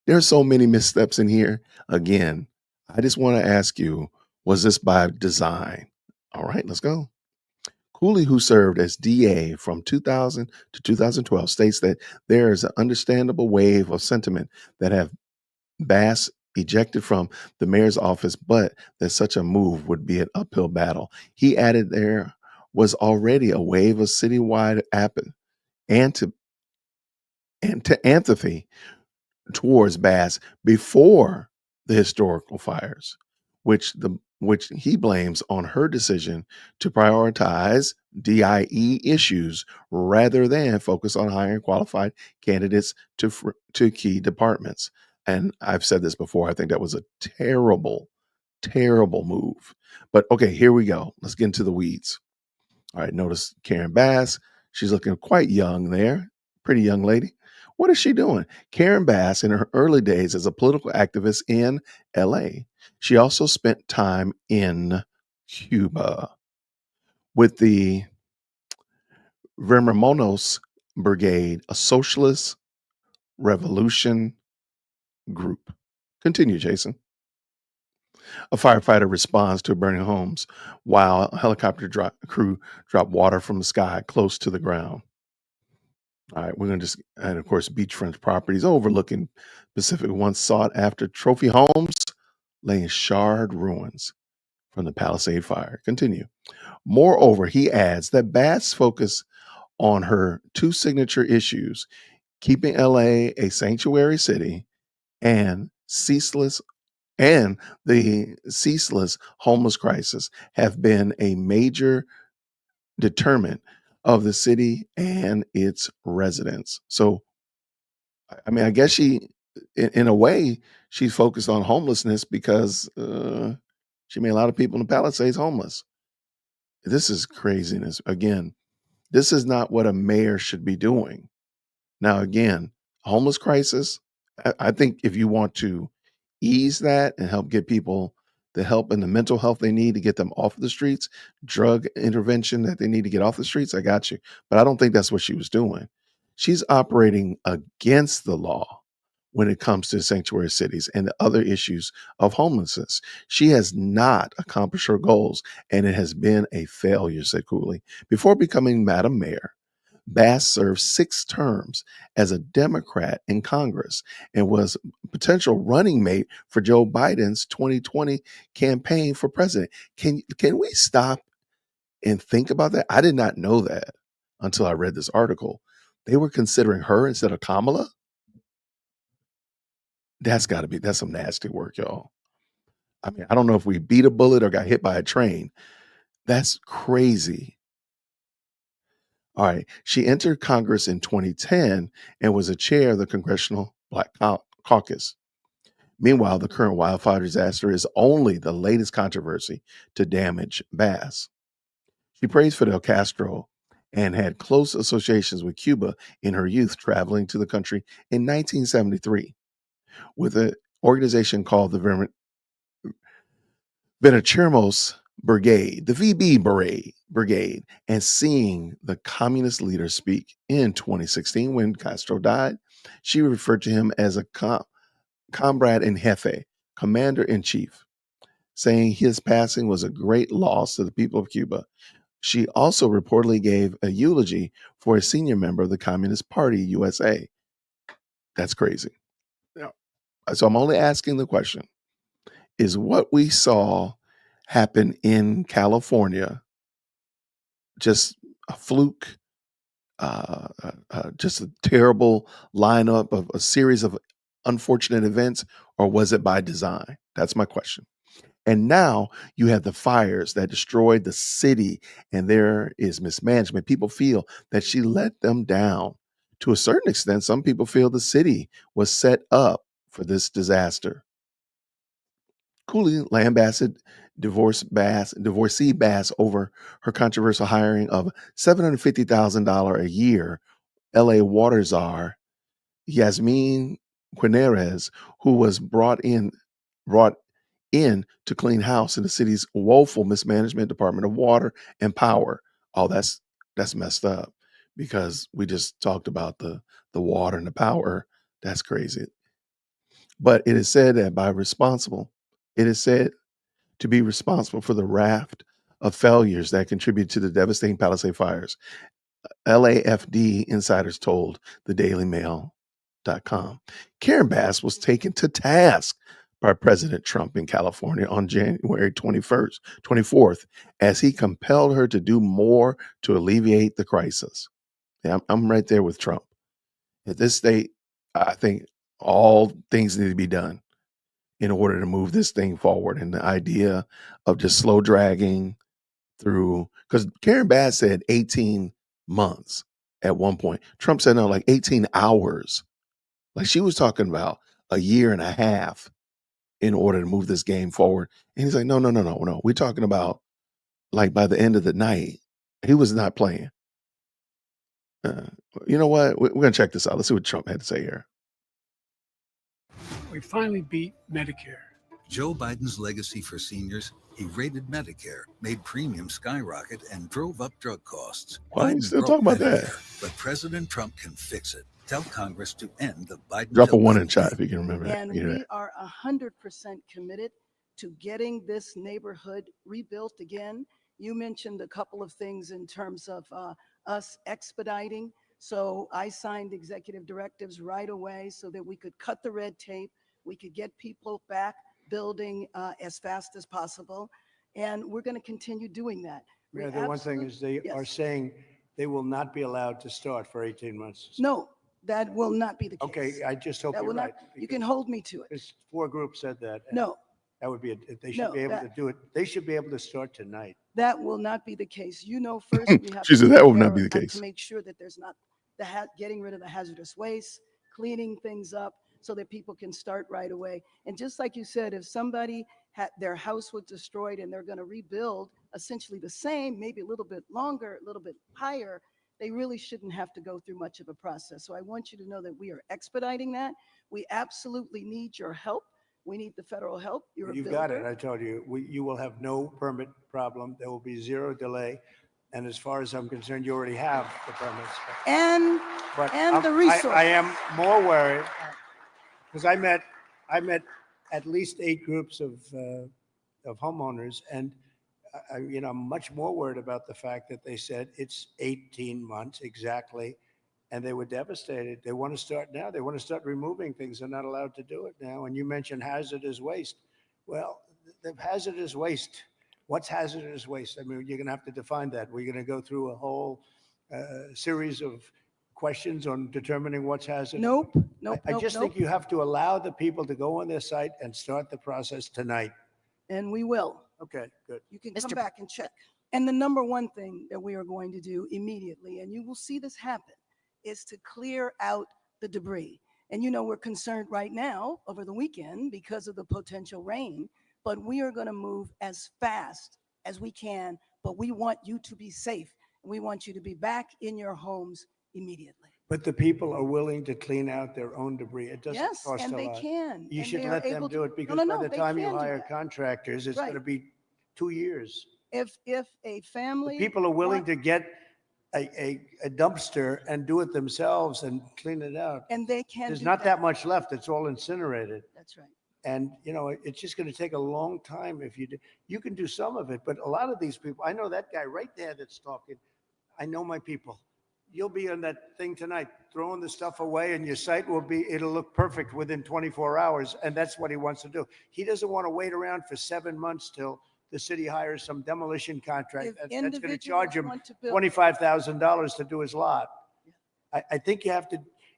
There are so many missteps in here. Again, I just want to ask you, was this by design? All right, let's go. Cooley, who served as DA from 2000 to 2012, states that there is an understandable wave of sentiment that have Bass ejected from the mayor's office, but that such a move would be an uphill battle. He added there was already a wave of citywide antipathy towards Bass before the historical fires, which he blames on her decision to prioritize DIE issues rather than focus on hiring qualified candidates to key departments. And I've said this before, I think that was a terrible, terrible move. But okay, here we go. Let's get into the weeds. All right, notice Karen Bass. She's looking quite young there. Pretty young lady. What is she doing? Karen Bass, in her early days as a political activist in LA, she also spent time in Cuba with the Vermonos Brigade, a socialist revolution group. Continue, Jason. A firefighter responds to burning homes while a helicopter crew drop water from the sky close to the ground. All right, we're going to and of course, beachfront properties overlooking Pacific once sought after trophy homes laying charred ruins from the Palisade fire. Continue. Moreover, he adds that Bass focus on her two signature issues, keeping LA a sanctuary city and the ceaseless homeless crisis have been a major determinant of the city and its residents. So, I mean, I guess she, in a way, she's focused on homelessness because she made a lot of people in the Palisades homeless. This is craziness. Again, this is not what a mayor should be doing. Now, again, homeless crisis, I think if you want to ease that and help get people the help and the mental health they need to get them off the streets, drug intervention that they need to get off the streets, I got you. But I don't think that's what she was doing. She's operating against the law when it comes to sanctuary cities and the other issues of homelessness. She has not accomplished her goals, and it has been a failure, said Cooley. Before becoming Madam Mayor, Bass served 6 terms as a Democrat in Congress and was a potential running mate for Joe Biden's 2020 campaign for president. Can we stop and think about that? I did not know that until I read this article. They were considering her instead of Kamala. That's some nasty work, y'all. I mean, I don't know if we beat a bullet or got hit by a train. That's crazy. All right. She entered Congress in 2010 and was a chair of the Congressional Black Caucus. Meanwhile, the current wildfire disaster is only the latest controversy to damage Bass. She praised Fidel Castro and had close associations with Cuba in her youth, traveling to the country in 1973 with an organization called the Venechermos Brigade, the VB Brigade, and seeing the communist leader speak in 2016 when Castro died, she referred to him as a comrade in jefe, commander in chief, saying his passing was a great loss to the people of Cuba. She also reportedly gave a eulogy for a senior member of the Communist Party USA. That's crazy. Yeah. So I'm only asking the question, is what we saw happen in California just a fluke, just a terrible lineup of a series of unfortunate events, or was it by design? That's my question. And now you have the fires that destroyed the city, and there is mismanagement. People feel that she let them down. To a certain extent, some people feel the city was set up for this disaster. Cooley lambasted divorcee Bass over her controversial hiring of $750,000 a year LA water czar Yasmin Quinarez, who was brought in to clean house in the city's woeful mismanagement department of water and power. Oh, that's messed up, because we just talked about the water and the power. That's crazy. But it is said that it is said to be responsible for the raft of failures that contribute to the devastating Palisade fires. LAFD insiders told the dailymail.com. Karen Bass was taken to task by President Trump in California on January 24th, as he compelled her to do more to alleviate the crisis. Yeah, I'm right there with Trump. At this state, I think all things need to be done in order to move this thing forward. And the idea of just slow dragging through, because Karen Bass said 18 months at one point. Trump said, no, like 18 hours. Like, she was talking about a year and a half in order to move this game forward. And he's like, no. We're talking about, like, by the end of the night. He was not playing. You know what? We're going to check this out. Let's see what Trump had to say here. We finally beat Medicare. Joe Biden's legacy for seniors: he raided Medicare, made premiums skyrocket, and drove up drug costs. Why are you Biden still broke talking about that? Medicare, but President Trump can fix it. Tell Congress to end the Biden. Drop a 1 in chat if you can remember that. And we are 100% committed to getting this neighborhood rebuilt again. You mentioned a couple of things in terms of us expediting. So I signed executive directives right away so that we could cut the red tape. We could get people back building as fast as possible. And we're going to continue doing that. Yeah, the one thing is they are saying they will not be allowed to start for 18 months. No, that will not be the case. Okay, I just hope That you're will right. not, you can hold me to it. There's 4 groups said that. No, That would be, they should No, be able that- to do it. They should be able to start tonight. that will not be the case. You know, first we have She to said take that will not care be the of- case. to make sure that there's not getting rid of the hazardous waste, cleaning things up so that people can start right away. And just like you said, if somebody had their house was destroyed and they're going to rebuild essentially the same, maybe a little bit longer, a little bit higher, they really shouldn't have to go through much of a process. So I want you to know that we are expediting that. We absolutely need your help. We need the federal help. You're You've a got builder. it. I told you, you will have no permit problem. There will be 0 delay. And as far as I'm concerned, you already have the permits. And the resources. I am more worried because I met at least 8 groups of homeowners, and I'm much more worried about the fact that they said it's 18 months exactly, and they were devastated. They want to start now. They want to start removing things. They're not allowed to do it now. And you mentioned hazardous waste. Well, the hazardous waste. What's hazardous waste? I mean, you're going to have to define that. We're going to go through a whole series of questions on determining what's hazardous. Nope. I just think you have to allow the people to go on their site and start the process tonight. And we will. Okay, good. You can come back and check. And the number one thing that we are going to do immediately, and you will see this happen, is to clear out the debris. And we're concerned right now over the weekend because of the potential rain, but we are going to move as fast as we can, but we want you to be safe. We want you to be back in your homes immediately. But the people are willing to clean out their own debris. It doesn't Yes, cost and a they lot. can. You and should they are let them able do to. it, because No, by the they time you can do hire that. contractors, it's Right. going to be 2 years. If a The family people are willing want- to get a dumpster and do it themselves and clean it out. and they can There's do not that much left. It's all incinerated. That's right. And, you know, it's just going to take a long time if you do. You can do some of it, but a lot of these people, I know that guy right there that's talking. I know my people. You'll be on that thing tonight, throwing the stuff away, and your site it'll look perfect within 24 hours. And that's what he wants to do. He doesn't want to wait around for 7 months till the city hires some demolition contract. If That's going to individuals charge him want to build- $25,000 to do his lot. I think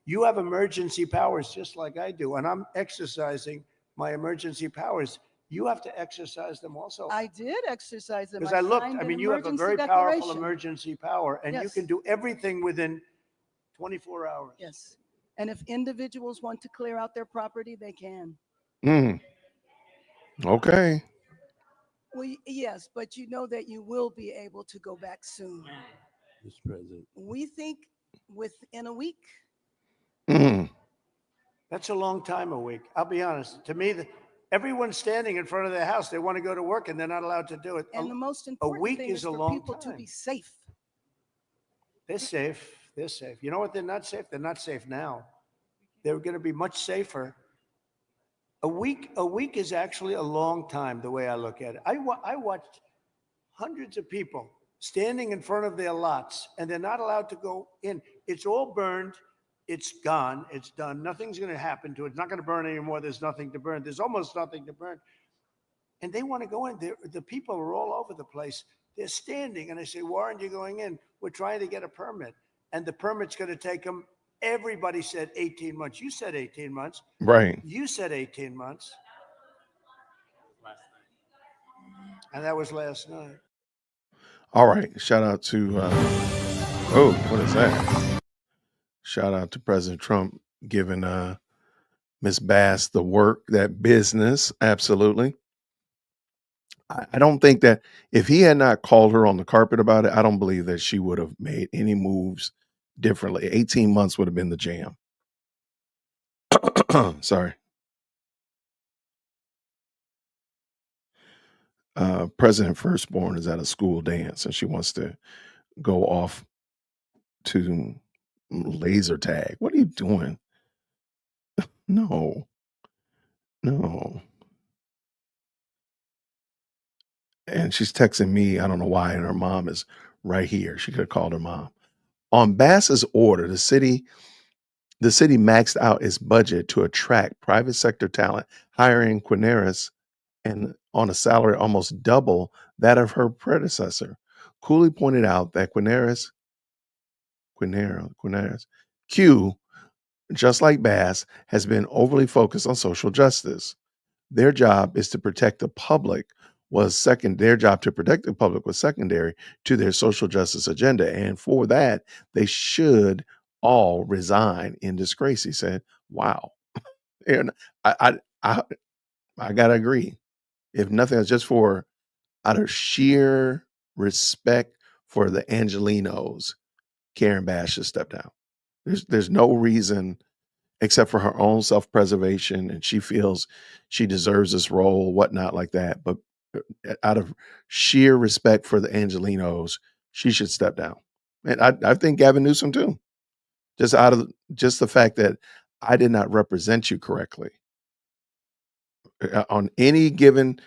you have emergency powers just like I do, and I'm exercising my emergency powers. You have to exercise them also. I did exercise them. Because I looked, signed I an mean, you have a emergency very powerful declaration. emergency power, and you Yes. can do everything within 24 hours. Yes. And if individuals want to clear out their property, they can. Okay. Well, yes, but you know that you will be able to go back soon. Mr. President. We think within a week. That's a long time, a week. I'll be honest. To me, everyone's standing in front of their house. They want to go to work, and they're not allowed to do it. And the most A important week thing is is a for long people to time. be safe. They're safe. They're safe. You know what? They're not safe. They're not safe now. They're going to be much safer. A week is actually a long time, the way I look at it. I watched hundreds of people standing in front of their lots, and they're not allowed to go in. It's all burned. It's gone. It's done. Nothing's going to happen to it. It's not going to burn anymore. There's nothing to burn. There's almost nothing to burn. And they want to go in. The people are all over the place. They're standing, and I say, why aren't you going in? We're trying to get a permit, and the permit's going to take them. Everybody said 18 months. You said 18 months. Right. You said 18 months. And that was last night. All right. Shout out to what is that? Shout out to President Trump giving Miss Bass the work, that business. Absolutely. I don't think that if he had not called her on the carpet about it, I don't believe that she would have made any moves differently. 18 months would have been the jam. Sorry. President Firstborn is at a school dance, and she wants to go off to laser tag. What are you doing? No. And she's texting me. I don't know why. And her mom is right here. She could have called her mom. On Bass's order, the city maxed out its budget to attract private sector talent, hiring Quineris and on a salary almost double that of her predecessor. Cooley pointed out that Quineris, Q, just like Bass, has been overly focused on social justice. Their job is to protect the public was secondary to their social justice agenda. And for that, they should all resign in disgrace, he said. Wow. And I gotta agree. If nothing else, just out of sheer respect for the Angelinos, Karen Bass should step down. There's no reason except for her own self-preservation, and she feels she deserves this role, whatnot like that. But out of sheer respect for the Angelinos, she should step down. And I think Gavin Newsom too. Just out of the fact that I did not represent you correctly. On any given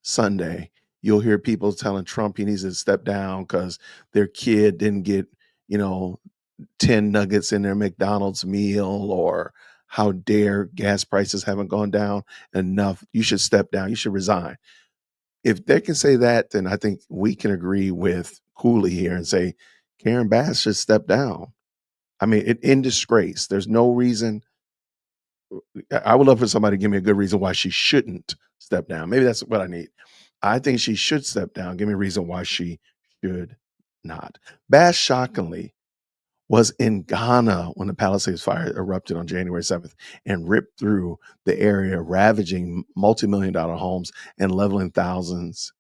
Sunday, you'll hear people telling Trump he needs to step down because their kid didn't get, 10 nuggets in their McDonald's meal, or how dare gas prices haven't gone down enough. You should step down. You should resign. If they can say that, then I think we can agree with Cooley here and say Karen Bass should step down. I mean, in disgrace. There's no reason. I would love for somebody to give me a good reason why she shouldn't step down. Maybe that's what I need. I think she should step down. Give me a reason why she should not. Bass, shockingly, was in Ghana when the Palisades fire erupted on January 7th and ripped through the area, ravaging multi-million-dollar homes and leaving thousands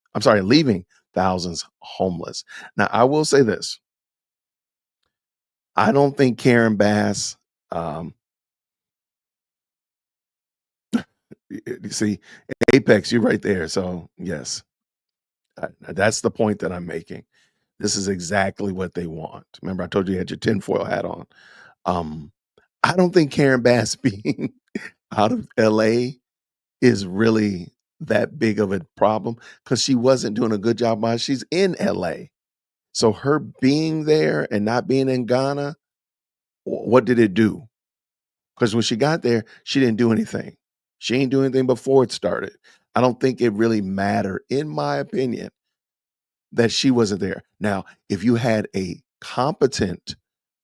thousands homeless. Now, I will say this. I don't think Karen Bass, you see, Apex, you're right there. So, yes, that's the point that I'm making. This is exactly what they want. Remember, I told you you had your tinfoil hat on. Um, I don't think Karen Bass being out of LA is really that big of a problem because she wasn't doing a good job while she's in LA. So her being there and not being in Ghana, what did it do? Because when she got there, she didn't do anything. She ain't do anything before it started. I don't think it really mattered, in my opinion, that she wasn't there. Now, if you had a competent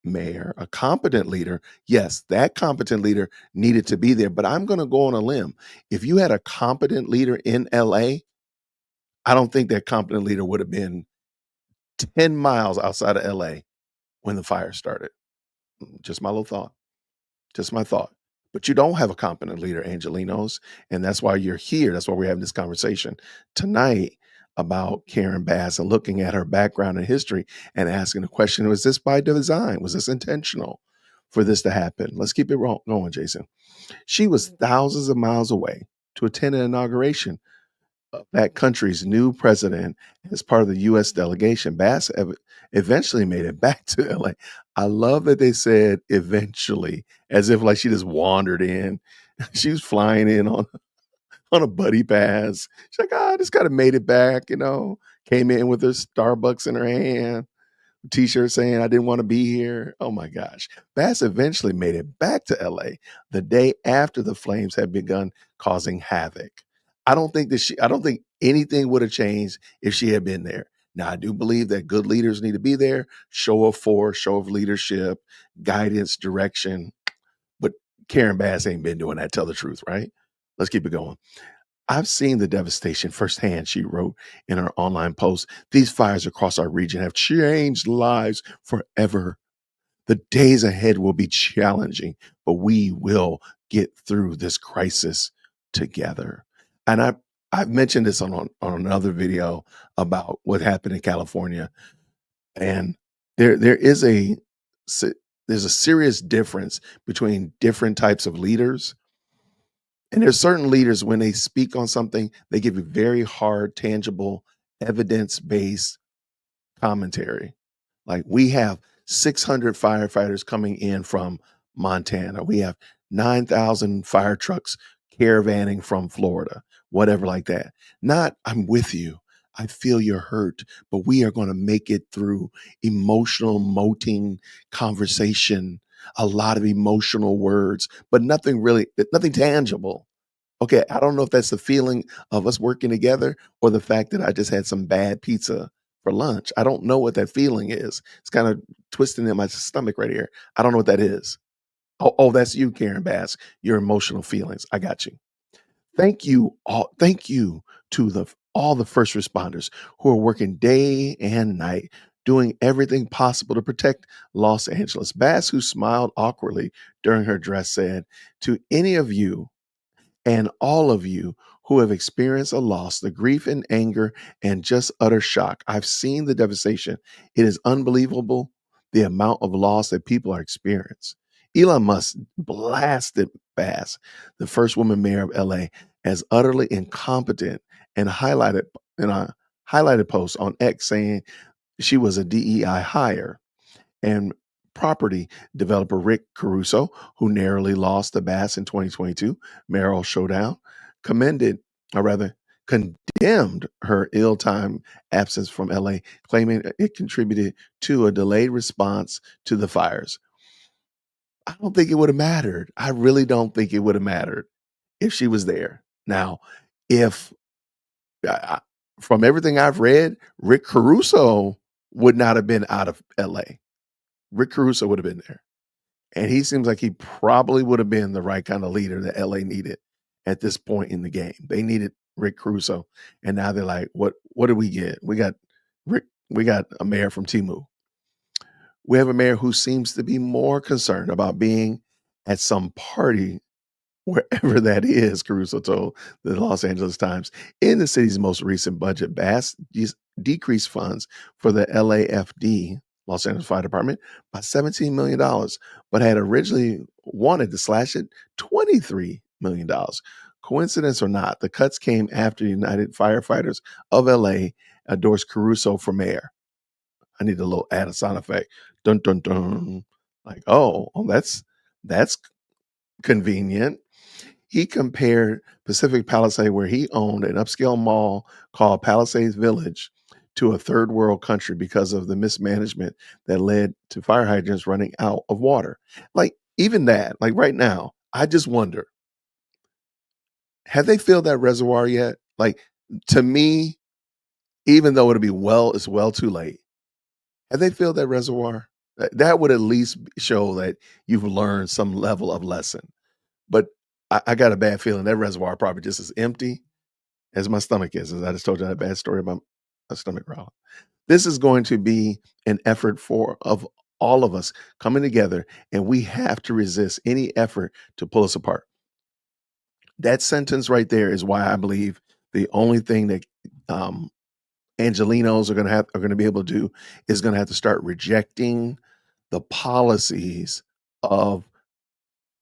mayor, a competent leader, yes, that competent leader needed to be there. But I'm going to go on a limb. If you had a competent leader in LA, I don't think that competent leader would have been 10 miles outside of LA when the fire started. Just my little thought. Just my thought. But you don't have a competent leader, Angelinos. And that's why you're here. That's why we're having this conversation tonight about Karen Bass and looking at her background and history and asking the question, was this by design? Was this intentional for this to happen? Let's keep it going, Jason. She was thousands of miles away to attend an inauguration of that country's new president as part of the U.S. delegation. Bass eventually made it back to LA. I love that they said eventually, as if like she just wandered in. She was flying in on a buddy pass. She's like, I just kind of made it back, came in with her Starbucks in her hand, t-shirt saying I didn't want to be here. Oh my gosh. Bass eventually made it back to LA the day after the flames had begun causing havoc. I don't think anything would have changed if she had been there. Now, I do believe that good leaders need to be there, show of force, show of leadership, guidance, direction. But Karen Bass ain't been doing that, tell the truth, right? Let's keep it going. I've seen the devastation firsthand, she wrote in her online post. These fires across our region have changed lives forever. The days ahead will be challenging, but we will get through this crisis together. And I've mentioned this on another video about what happened in California. And there's a serious difference between different types of leaders. And there's certain leaders, when they speak on something, they give you very hard, tangible, evidence-based commentary. Like, we have 600 firefighters coming in from Montana. We have 9,000 fire trucks caravanning from Florida, whatever like that. Not, I'm with you. I feel your hurt, but we are going to make it through emotional, moting conversation, a lot of emotional words, but nothing tangible. Okay, I don't know if that's the feeling of us working together or the fact that I just had some bad pizza for lunch. I don't know what that feeling is. It's kind of twisting in my stomach right here. I don't know what that is. Oh, that's you, Karen Bass. Your emotional feelings. I got you. Thank you all. Thank you to all the first responders who are working day and night, doing everything possible to protect Los Angeles. Bass, who smiled awkwardly during her address, said, to any of you and all of you who have experienced a loss, the grief and anger and just utter shock. I've seen the devastation. It is unbelievable the amount of loss that people are experiencing. Elon Musk blasted Bass, the first woman mayor of LA, as utterly incompetent and highlighted in a highlighted post on X saying she was a DEI hire. And property developer Rick Caruso, who narrowly lost to Bass in 2022 mayoral showdown, condemned her ill-timed absence from LA, claiming it contributed to a delayed response to the fires. I don't think it would have mattered. I really don't think it would have mattered if she was there. Now, if from everything I've read, Rick Caruso would not have been out of LA. Rick Caruso would have been there. And he seems like he probably would have been the right kind of leader that LA needed at this point in the game. They needed Rick Caruso. And now they're like, what did we get? We got a mayor from Timu. We have a mayor who seems to be more concerned about being at some party wherever that is, Caruso told the Los Angeles Times. In the city's most recent budget, Bass decreased funds for the LAFD, Los Angeles Fire Department, by $17 million, but had originally wanted to slash it $23 million. Coincidence or not, the cuts came after United Firefighters of LA endorsed Caruso for mayor. I need a little add a sound effect. Dun dun dun. Like, that's convenient. He compared Pacific Palisades, where he owned an upscale mall called Palisades Village, to a third world country because of the mismanagement that led to fire hydrants running out of water. Like, even that, like right now, I just wonder, have they filled that reservoir yet? Like, to me, even though it's well too late, have they filled that reservoir? That would at least show that you've learned some level of lesson. But I got a bad feeling that reservoir probably just as empty as my stomach is. As I just told you that bad story about my stomach growling. This is going to be an effort of all of us coming together, and we have to resist any effort to pull us apart. That sentence right there is why I believe the only thing that Angelinos are going to be able to do is going to have to start rejecting the policies of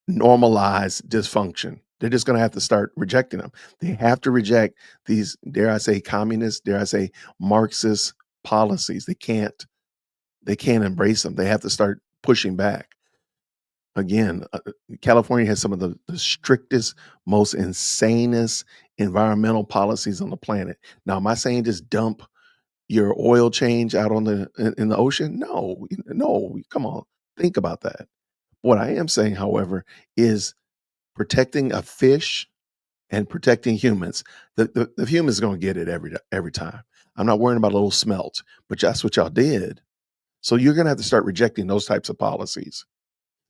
normalized dysfunction. They're just going to have to start rejecting them. They have to reject these, dare I say, communist, dare I say, Marxist policies. They can't embrace them. They have to start pushing back. Again, California has some of the strictest, most insanest environmental policies on the planet. Now, am I saying just dump your oil change out on in the ocean? No, come on, think about that. What I am saying, however, is protecting a fish and protecting humans. The humans are going to get it every time. I'm not worrying about a little smelt, but that's what y'all did. So you're going to have to start rejecting those types of policies.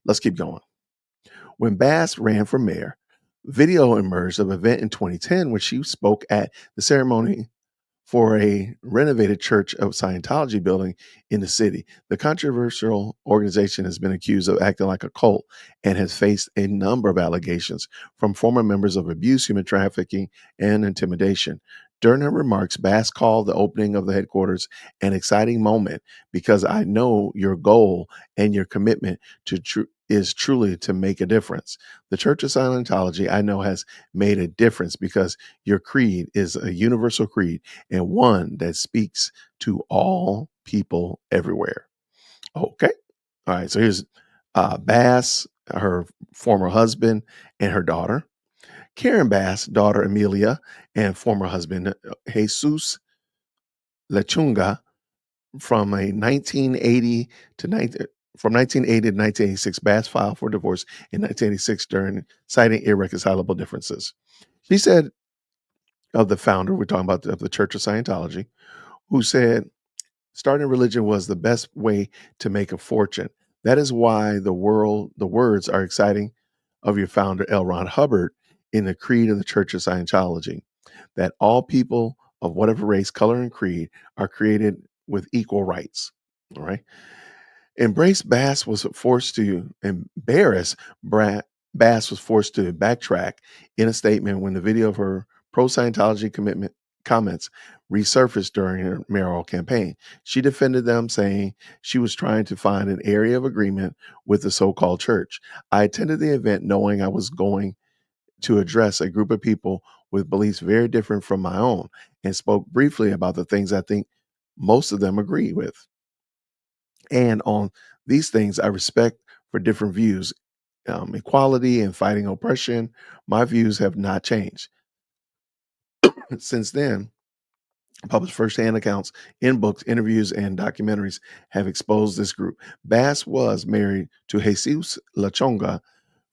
Let's keep going. When Bass ran for mayor, video emerged of an event in 2010 when she spoke at the ceremony for a renovated Church of Scientology building in the city. The controversial organization has been accused of acting like a cult and has faced a number of allegations from former members of abuse, human trafficking, and intimidation. During her remarks, Bass called the opening of the headquarters an exciting moment because I know your goal and your commitment is truly to make a difference. The Church of Scientology, I know, has made a difference because your creed is a universal creed and one that speaks to all people everywhere. Okay. All right. So here's Bass, her former husband, and her daughter. Karen Bass, daughter Amelia, and former husband Jesus Lechunga, from a 1980 to 19, from 1980 to 1986, Bass filed for divorce in 1986 citing irreconcilable differences. She said of the founder, we're talking about of the Church of Scientology, who said starting religion was the best way to make a fortune. That is why the words are exciting of your founder, L. Ron Hubbard, in the creed of the Church of Scientology, that all people of whatever race, color, and creed are created with equal rights. All right. Bass was forced to backtrack in a statement when the video of her pro-Scientology comments resurfaced during her mayoral campaign. She defended them, saying she was trying to find an area of agreement with the so-called church. I attended the event knowing I was going to address a group of people with beliefs very different from my own and spoke briefly about the things I think most of them agree with. And on these things, I respect for different views, equality and fighting oppression. My views have not changed. Since then, published firsthand accounts in books, interviews, and documentaries have exposed this group. Bass was married to Jesus Lachonga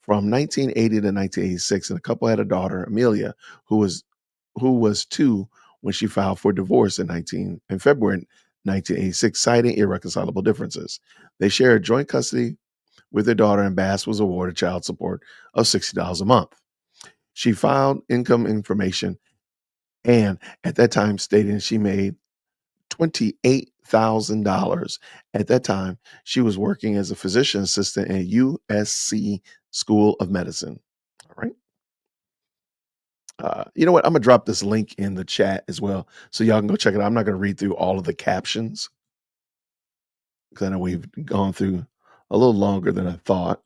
from 1980 to 1986, and the couple had a daughter, Amelia, who was 2 when she filed for divorce in February 1986, citing irreconcilable differences. They shared joint custody with their daughter, and Bass was awarded child support of $60 a month. She filed income information and at that time stating she made $28,000. At that time, she was working as a physician assistant at USC School of Medicine. All right. You know what? I'm gonna drop this link in the chat as well, so y'all can go check it out. I'm not gonna read through all of the captions because I know we've gone through a little longer than I thought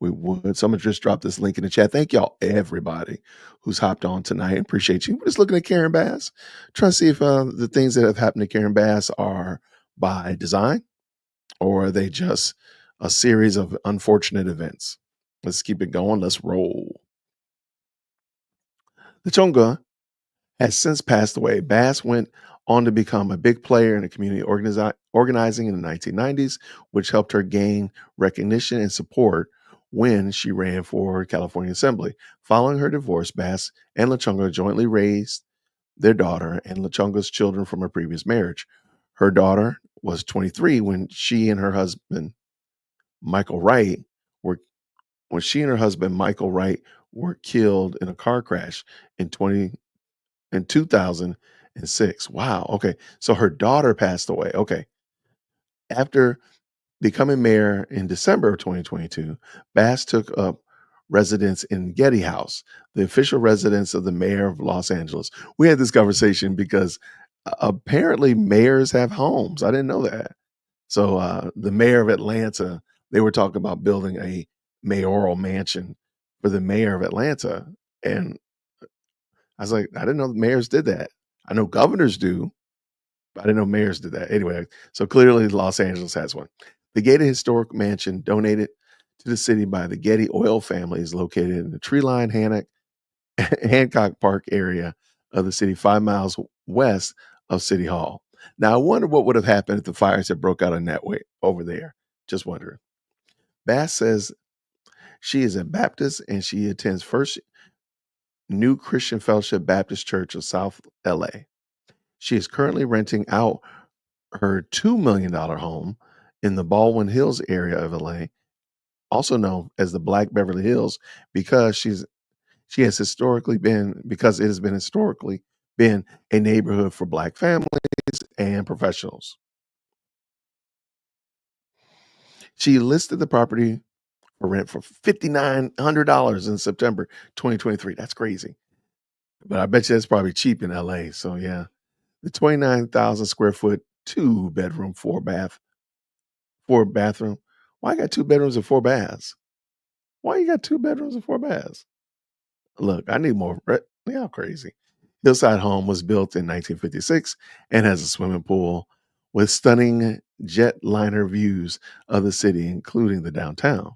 we would. So I'm gonna just drop this link in the chat. Thank y'all, everybody who's hopped on tonight. Appreciate you. We're just looking at Karen Bass, trying to see if the things that have happened to Karen Bass are by design or are they just a series of unfortunate events. Let's keep it going. Let's roll. The Chonga has since passed away. Bass went on to become a big player in the community organizing in the 1990s, which helped her gain recognition and support when she ran for California Assembly. Following her divorce, Bass and Lachunga jointly raised their daughter and Lachunga's children from a previous marriage. Her daughter was 23 when she and her husband, Michael Wright, were killed in a car crash in 2006. Wow. Okay. So her daughter passed away. Okay. After becoming mayor in December of 2022, Bass took up residence in Getty House, the official residence of the mayor of Los Angeles. We had this conversation because apparently mayors have homes. I didn't know that. So the mayor of Atlanta, they were talking about building a mayoral mansion for the mayor of Atlanta. And I was like, I didn't know the mayors did that. I know governors do, but I didn't know mayors did that. Anyway, so clearly Los Angeles has one. The Getty Historic Mansion, donated to the city by the Getty oil family, is located in the tree-lined Hancock Park area of the city, 5 miles west of City Hall. Now, I wonder what would have happened if the fires had broke out in that way over there. Just wondering. Bass says she is a Baptist and she attends First New Christian Fellowship Baptist Church of South LA. She is currently renting out her $2 million home in the Baldwin Hills area of LA, also known as the Black Beverly Hills, because it has historically been a neighborhood for Black families and professionals. She listed the property for rent for $5,900 in September 2023. That's crazy. But I bet you that's probably cheap in LA. So yeah, the 29,000 square foot, 2-bedroom, 4-bathroom. Why I got 2 bedrooms and 4 baths? Why you got 2 bedrooms and 4 baths? Look, I need more. How crazy. Hillside Home was built in 1956 and has a swimming pool with stunning jetliner views of the city, including the downtown.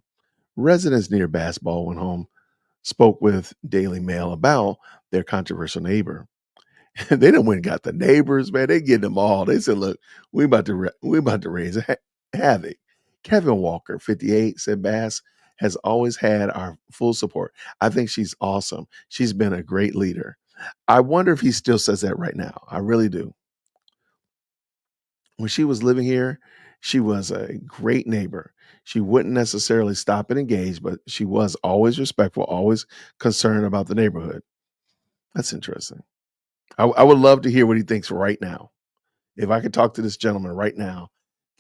Residents near Bass Baldwin Home spoke with Daily Mail about their controversial neighbor. They done went and got the neighbors, man. They get them all. They said, "Look, we about to raise havoc." Kevin Walker, 58, said Bass has always had our full support. I think she's awesome. She's been a great leader. I wonder if he still says that right now. I really do. When she was living here, she was a great neighbor. She wouldn't necessarily stop and engage, but she was always respectful, always concerned about the neighborhood. That's interesting. I would love to hear what he thinks right now. If I could talk to this gentleman right now,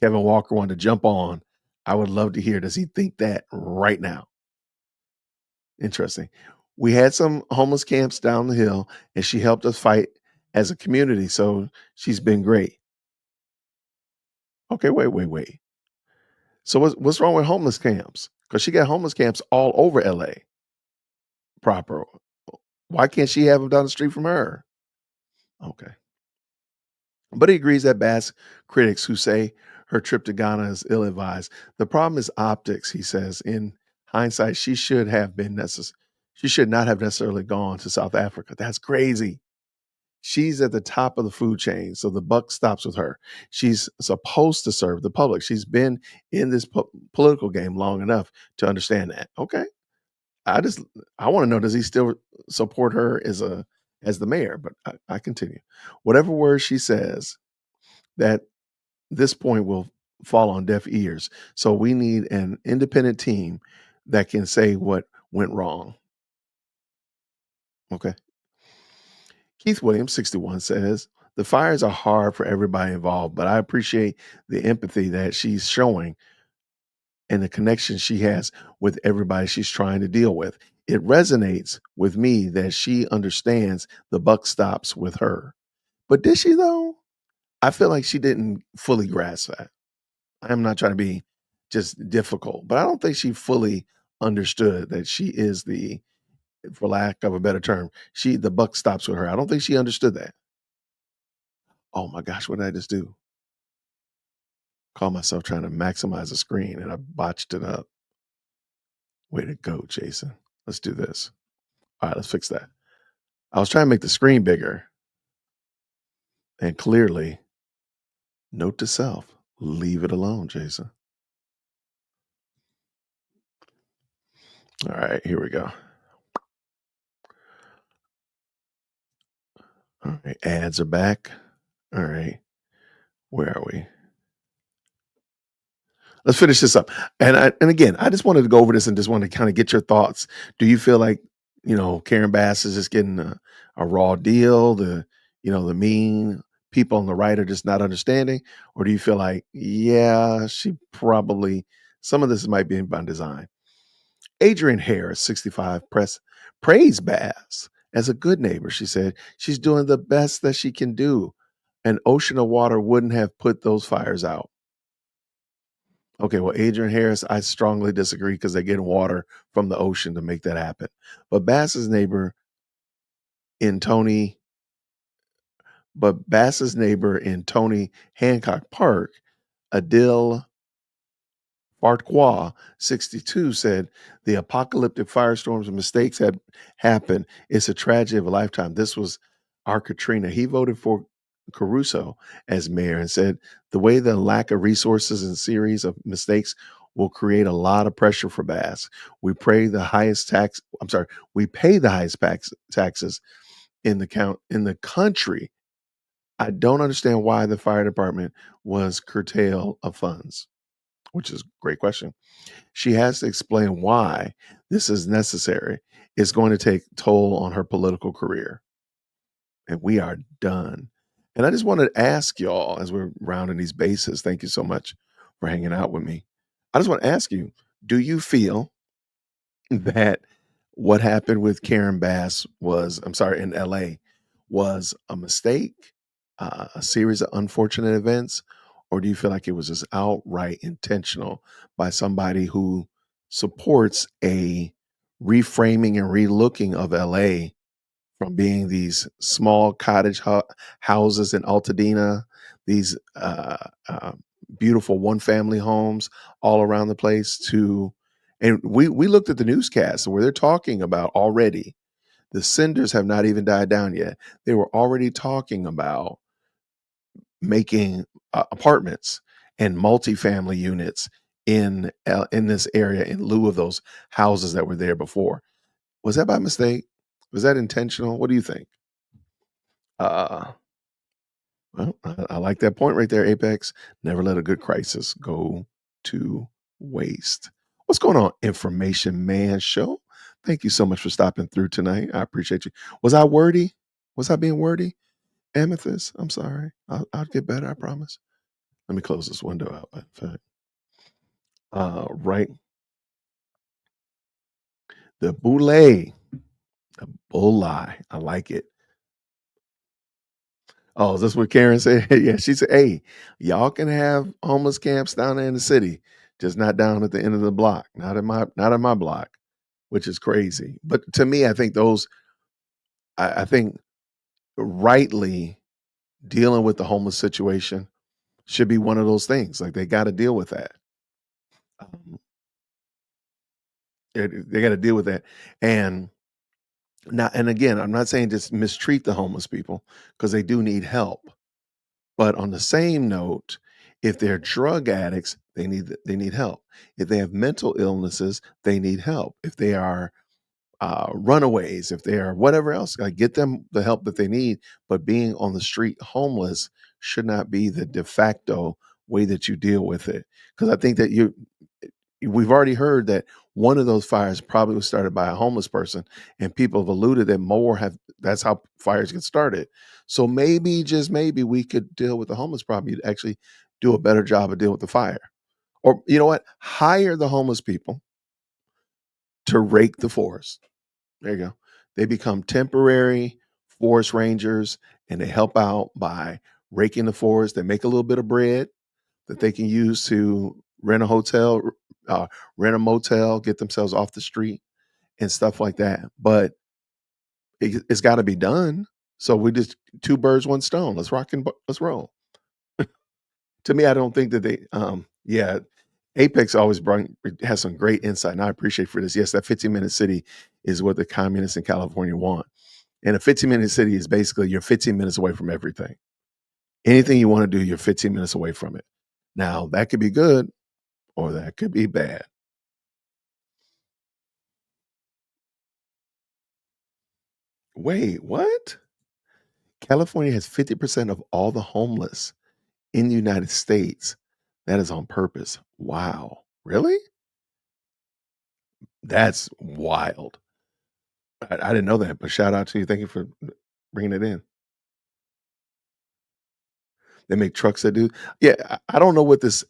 Kevin Walker wanted to jump on, I would love to hear, does he think that right now? Interesting. We had some homeless camps down the hill, and she helped us fight as a community, so she's been great. Okay, wait. So what's wrong with homeless camps? Because she got homeless camps all over LA proper. Why can't she have them down the street from her? Okay. But he agrees that Bass critics who say her trip to Ghana is ill-advised. The problem is optics, he says. In hindsight, she should not have necessarily gone to South Africa. That's crazy. She's at the top of the food chain, so the buck stops with her. She's supposed to serve the public. She's been in this political game long enough to understand that. Okay. I want to know, does he still support her as the mayor? But I continue. Whatever word she says, that this point will fall on deaf ears. So we need an independent team that can say what went wrong. Okay. Keith Williams, 61, says, the fires are hard for everybody involved, but I appreciate the empathy that she's showing and the connection she has with everybody she's trying to deal with. It resonates with me that she understands the buck stops with her. But did she though? I feel like she didn't fully grasp that. I am not trying to be just difficult, but I don't think she fully understood that she is the, for lack of a better term, the buck stops with her. I don't think she understood that. Oh my gosh, what did I just do? Call myself trying to maximize the screen and I botched it up. Way to go, Jason. Let's do this. All right, let's fix that. I was trying to make the screen bigger. And clearly, note to self, leave it alone, Jason. All right, here we go. All right, ads are back. All right, where are we? Let's finish this up. And again, I just wanted to go over this and just wanted to kind of get your thoughts. Do you feel like, Karen Bass is just getting a raw deal? The mean people on the right are just not understanding? Or do you feel like, yeah, she probably, some of this might be by design? Adrian Harris, 65, praised Bass as a good neighbor. She said she's doing the best that she can do. An ocean of water wouldn't have put those fires out. Okay, well, Adrian Harris, I strongly disagree because they're getting water from the ocean to make that happen. But Bass's neighbor in Tony Hancock Park, Adil Farquhar, 62, said the apocalyptic firestorms and mistakes had happened. It's a tragedy of a lifetime. This was our Katrina. He voted for Caruso as mayor and said the way the lack of resources and series of mistakes will create a lot of pressure for Bass. We pay the highest taxes in the country. I don't understand why the fire department was curtailed of funds, which is a great question. She has to explain why this is necessary. It's going to take toll on her political career. And we are done. And I just wanted to ask y'all as we're rounding these bases, thank you so much for hanging out with me. I just want to ask you, do you feel that what happened with Karen Bass in LA was a mistake, a series of unfortunate events, or do you feel like it was just outright intentional by somebody who supports a reframing and relooking of LA from being these small cottage houses in Altadena, these beautiful one-family homes all around the place and we looked at the newscast where they're talking about already, the cinders have not even died down yet. They were already talking about making apartments and multifamily units in this area in lieu of those houses that were there before. Was that by mistake? Was that intentional? What do you think? Well, I like that point right there, Apex. Never let a good crisis go to waste. What's going on, Information Man Show? Thank you so much for stopping through tonight. I appreciate you. Was I wordy? Was I being wordy? Amethyst, I'm sorry. I'll get better, I promise. Let me close this window out. In fact, right. The boule, the bull lie. I like it. Oh, is this what Karen said? Yeah, she said, hey, y'all can have homeless camps down there in the city, just not down at the end of the block, not in my block, which is crazy. But to me, I think I think rightly dealing with the homeless situation should be one of those things. Like they got to deal with that. They got to deal with that. And again, I'm not saying just mistreat the homeless people because they do need help. But on the same note, if they're drug addicts, they need help. If they have mental illnesses, they need help. If they are runaways, if they are whatever else, get them the help that they need. But being on the street homeless should not be the de facto way that you deal with it. Because I think that we've already heard that one of those fires probably was started by a homeless person, and people have alluded that that's how fires get started. So maybe, just maybe, we could deal with the homeless problem. You'd actually do a better job of dealing with the fire. Or you know what? Hire the homeless people to rake the forest. There you go. They become temporary forest rangers, and they help out by raking the forest. They make a little bit of bread that they can use to rent a hotel, rent a motel, get themselves off the street and stuff like that. But it's got to be done. So we just two birds, one stone. Let's rock and let's roll. To me, I don't think that they, yeah, Apex always has some great insight, and I appreciate for this. Yes, that 15-minute city is what the communists in California want. And a 15-minute city is basically you're 15 minutes away from everything. Anything you want to do, you're 15 minutes away from it. Now, that could be good or that could be bad. Wait, what? California has 50% of all the homeless in the United States. That is on purpose. Wow. Really? That's wild. I didn't know that, but shout out to you. Thank you for bringing it in. They make trucks that do. Yeah, I don't know what this.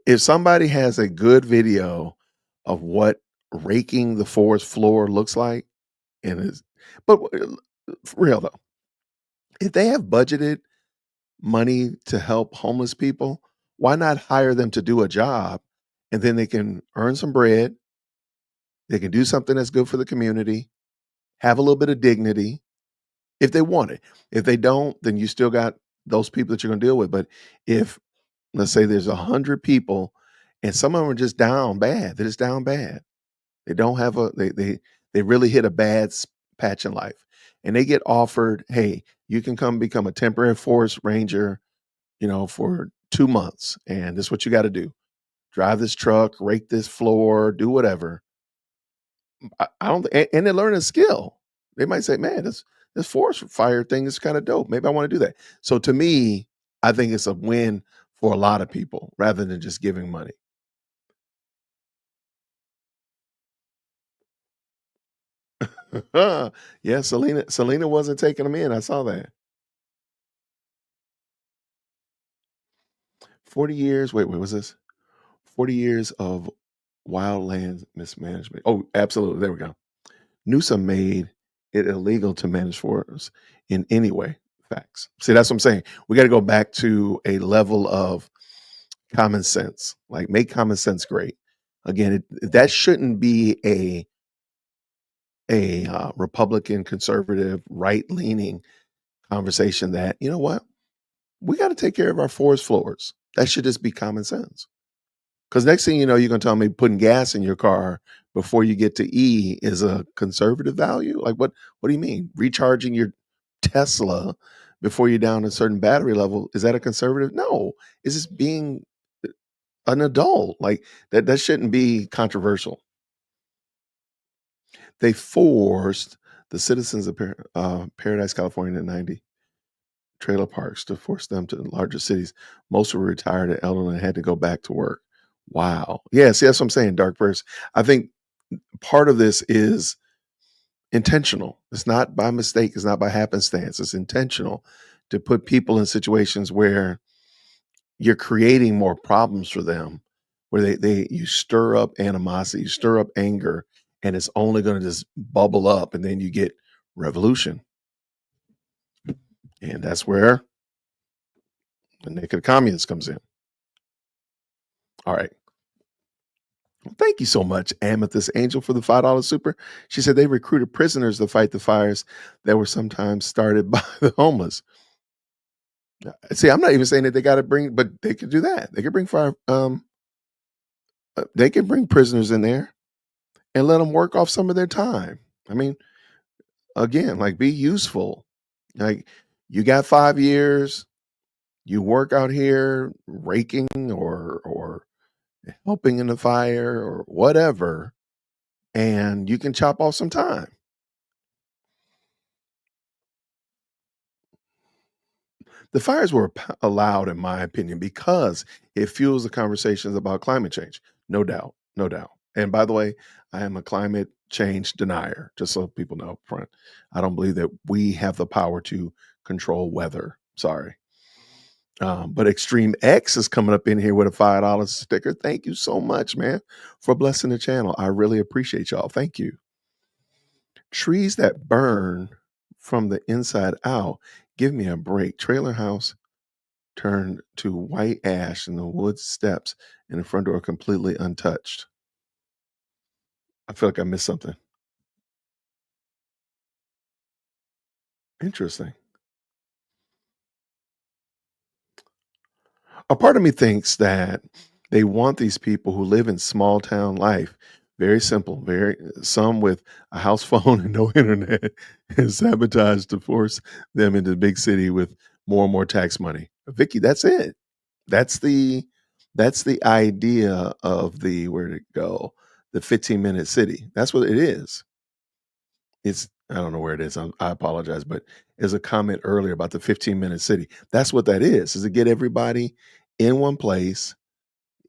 If somebody has a good video of what raking the forest floor looks like, and is, but for real though, if they have budgeted money to help homeless people, why not hire them to do a job, and then they can earn some bread. They can do something that's good for the community, have a little bit of dignity if they want it. If they don't, then you still got those people that you're going to deal with. But if, let's say there's 100 people and some of them are just down bad, they're just down bad. They don't have they really hit a bad patch in life, and they get offered, hey, you can come become a temporary forest ranger, for 2 months, and this is what you got to do: drive this truck, rake this floor, do whatever. I don't, and they learn a skill. They might say, man, this forest fire thing is kind of dope. Maybe I want to do that. So to me, I think it's a win for a lot of people rather than just giving money. Yeah, Selena wasn't taking them in. I saw that. 40 years. Wait, was this? 40 years of wildland mismanagement. Oh, absolutely. There we go. Newsom made it illegal to manage forests in any way. Facts. See, that's what I'm saying. We got to go back to a level of common sense. Like, make common sense great. Again, that shouldn't be a Republican, conservative, right leaning conversation. That, you know what, we got to take care of our forest floors. That should just be common sense. Because next thing you know, you're going to tell me putting gas in your car before you get to E is a conservative value. Like, what do you mean? Recharging your Tesla before you're down a certain battery level, is that a conservative? No, it's just being an adult. Like, that shouldn't be controversial. They forced the citizens of Paradise, California in 90 trailer parks to force them to larger cities. Most were retired and elderly and had to go back to work. Wow. Yeah, see, that's what I'm saying, Dark Verse. I think part of this is intentional. It's not by mistake. It's not by happenstance. It's intentional to put people in situations where you're creating more problems for them, where you stir up animosity, you stir up anger, and it's only going to just bubble up, and then you get revolution. And that's where the naked communist comes in. All right. Thank you so much, Amethyst Angel, for the $5 super. She said they recruited prisoners to fight the fires that were sometimes started by the homeless. See, I'm not even saying that they got to bring, but they could do that. They could bring they could bring prisoners in there and let them work off some of their time. I mean, again, like, be useful. Like, you got 5 years, you work out here raking or helping in the fire or whatever, and you can chop off some time. The fires were allowed, in my opinion, because it fuels the conversations about climate change. No doubt. No doubt. And by the way, I am a climate change denier, just so people know up front. I don't believe that we have the power to control weather. Sorry. But Extreme X is coming up in here with a $5 sticker. Thank you so much, man, for blessing the channel. I really appreciate y'all. Thank you. Trees that burn from the inside out. Give me a break. Trailer house turned to white ash and the wood steps and the front door completely untouched. I feel like I missed something. Interesting. A part of me thinks that they want these people who live in small town life, very simple, very some with a house phone and no internet, and sabotage to force them into the big city with more and more tax money. Vicky, that's it. That's the that's the idea of the where'd it go? The 15-minute city. That's what it is. It's I don't know where it is. I apologize, but there's a comment earlier about the 15-minute city. That's what that is to get everybody in one place.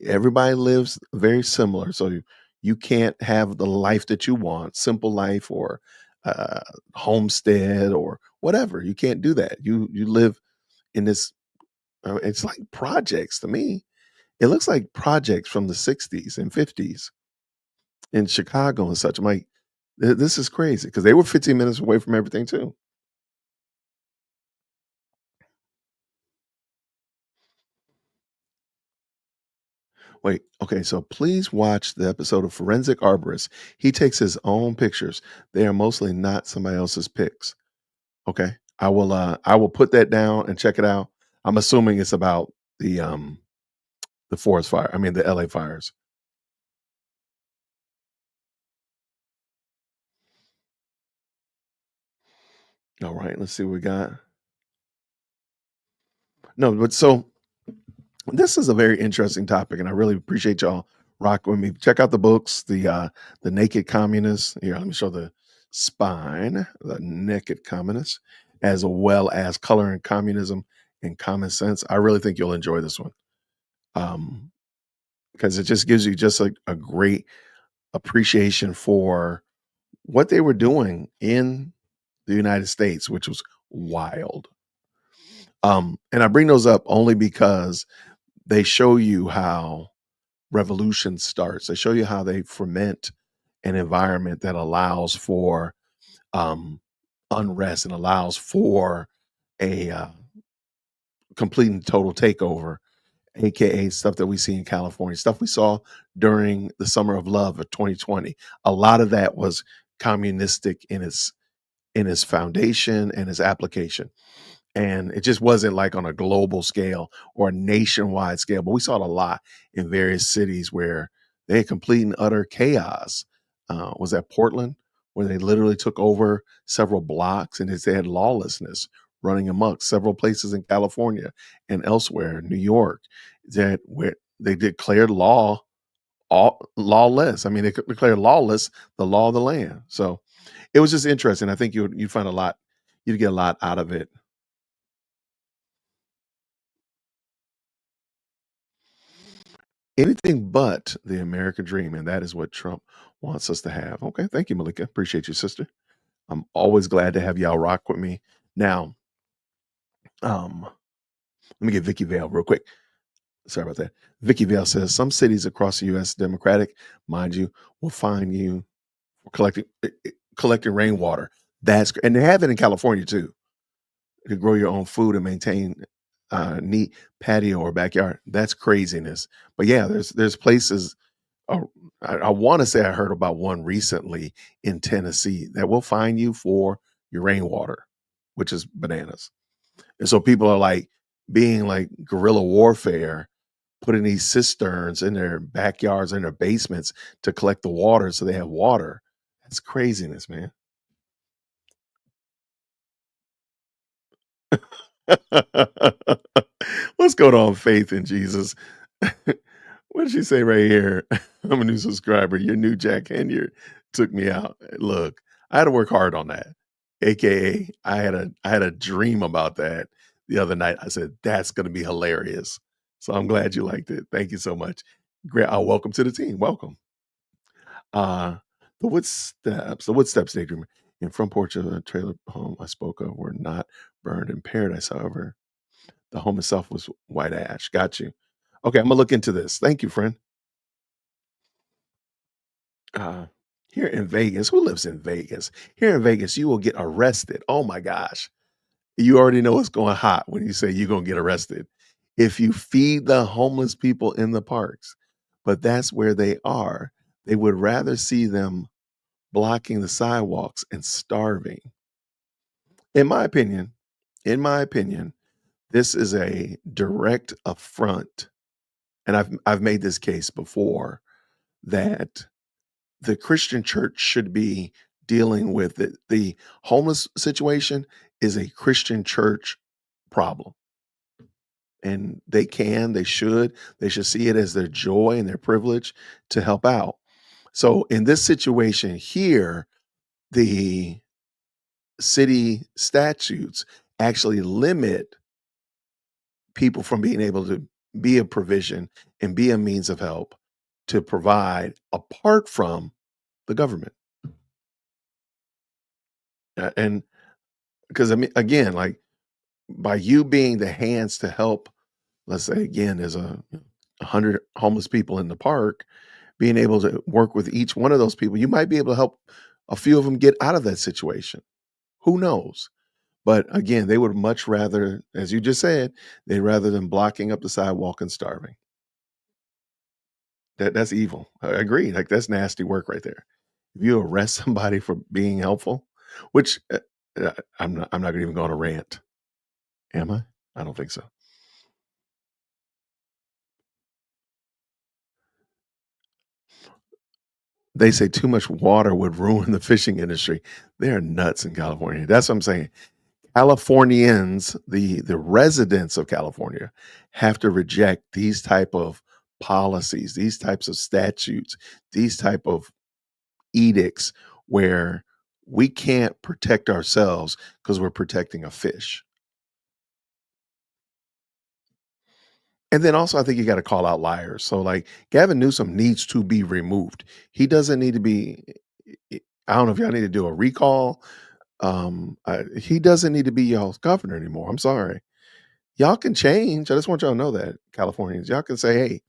Everybody lives very similar, so you can't have the life that you want, simple life or uh, homestead or whatever. You can't do that. You live in this. It's like projects to me. It looks like projects from the 60s and 50s in Chicago and such. I'm like, this is crazy because they were 15 minutes away from everything too. Wait, okay, so please watch the episode of Forensic Arborist. He takes his own pictures. They are mostly not somebody else's pics. Okay. I will put that down and check it out. I'm assuming it's about the forest fire. I mean the LA fires. All right, let's see what we got. No, but so this is a very interesting topic, and I really appreciate y'all rocking with me. Check out the books, the Naked Communist. Here, let me show the spine, the Naked Communist, as well as Color and Communism and Common Sense. I really think you'll enjoy this one. Because it just gives you just a great appreciation for what they were doing in the United States, which was wild. And I bring those up only because they show you how revolution starts. They show you how they ferment an environment that allows for um, unrest and allows for a complete and total takeover, aka stuff that we see in California, stuff we saw during the Summer of Love of 2020. A lot of that was communistic in its foundation and its application. And it just wasn't like on a global scale or a nationwide scale, but we saw it a lot in various cities where they had complete and utter chaos. Was that Portland, where they literally took over several blocks and they had lawlessness running amok? Several places in California and elsewhere, New York, that where they declared lawless. I mean, they declared lawless the law of the land. So it was just interesting. I think you find you'd get a lot out of it. Anything but the American dream, and that is what Trump wants us to have. Okay, thank you, Malika. Appreciate you, sister. I'm always glad to have y'all rock with me. Now, let me get Vicky Vale real quick. Sorry about that. Vicky Vale says some cities across the U.S. Democratic, mind you, will fine you for collecting rainwater. And they have it in California too. You can grow your own food and maintain neat patio or backyard. That's craziness. But yeah, there's places. Oh, I want to say I heard about one recently in Tennessee that will fine you for your rainwater, which is bananas. And so people are like being like guerrilla warfare, putting these cisterns in their backyards, in their basements to collect the water so they have water. That's craziness, man. What's going on, faith in Jesus? What did she say right here? I'm a new subscriber. Your new Jack Henry took me out. Look, I had to work hard on that. AKA, I had a dream about that the other night. I said that's going to be hilarious. So I'm glad you liked it. Thank you so much. Great. Welcome to the team. Welcome. Uh, the Woodsteps daydreamer in front porch of the trailer home I spoke of were not burned in paradise. However, the home itself was white ash. Got you. Okay, I'm gonna look into this. Thank you, friend. Uh, Here in Vegas, who lives in Vegas? Here in Vegas, you will get arrested. Oh my gosh. You already know it's going hot when you say you're going to get arrested if you feed the homeless people in the parks. But that's where they are. They would rather see them blocking the sidewalks and starving. In my opinion, this is a direct affront. And I've made this case before that the Christian church should be dealing with it. The homeless situation is a Christian church problem. And they should see it as their joy and their privilege to help out. So in this situation here, the city statutes actually limit people from being able to be a provision and be a means of help to provide apart from the government. And because I mean, again, like by you being the hands to help, let's say again, there's 100 homeless people in the park, being able to work with each one of those people, you might be able to help a few of them get out of that situation. Who knows? But again, they would much rather, as you just said, they'd rather than blocking up the sidewalk and starving. That's evil. I agree. Like that's nasty work right there. If you arrest somebody for being helpful, which I'm not even going to rant. Am I? I don't think so. They say too much water would ruin the fishing industry. They're nuts in California. That's what I'm saying. Californians, the residents of California, have to reject these type of policies, these types of statutes, these type of edicts where we can't protect ourselves because we're protecting a fish. And then also, I think you got to call out liars. So, like, Gavin Newsom needs to be removed. He doesn't need to be. I don't know if y'all need to do a recall. He doesn't need to be y'all's governor anymore. I'm sorry. Y'all can change. I just want y'all to know that, Californians. Y'all can say, hey,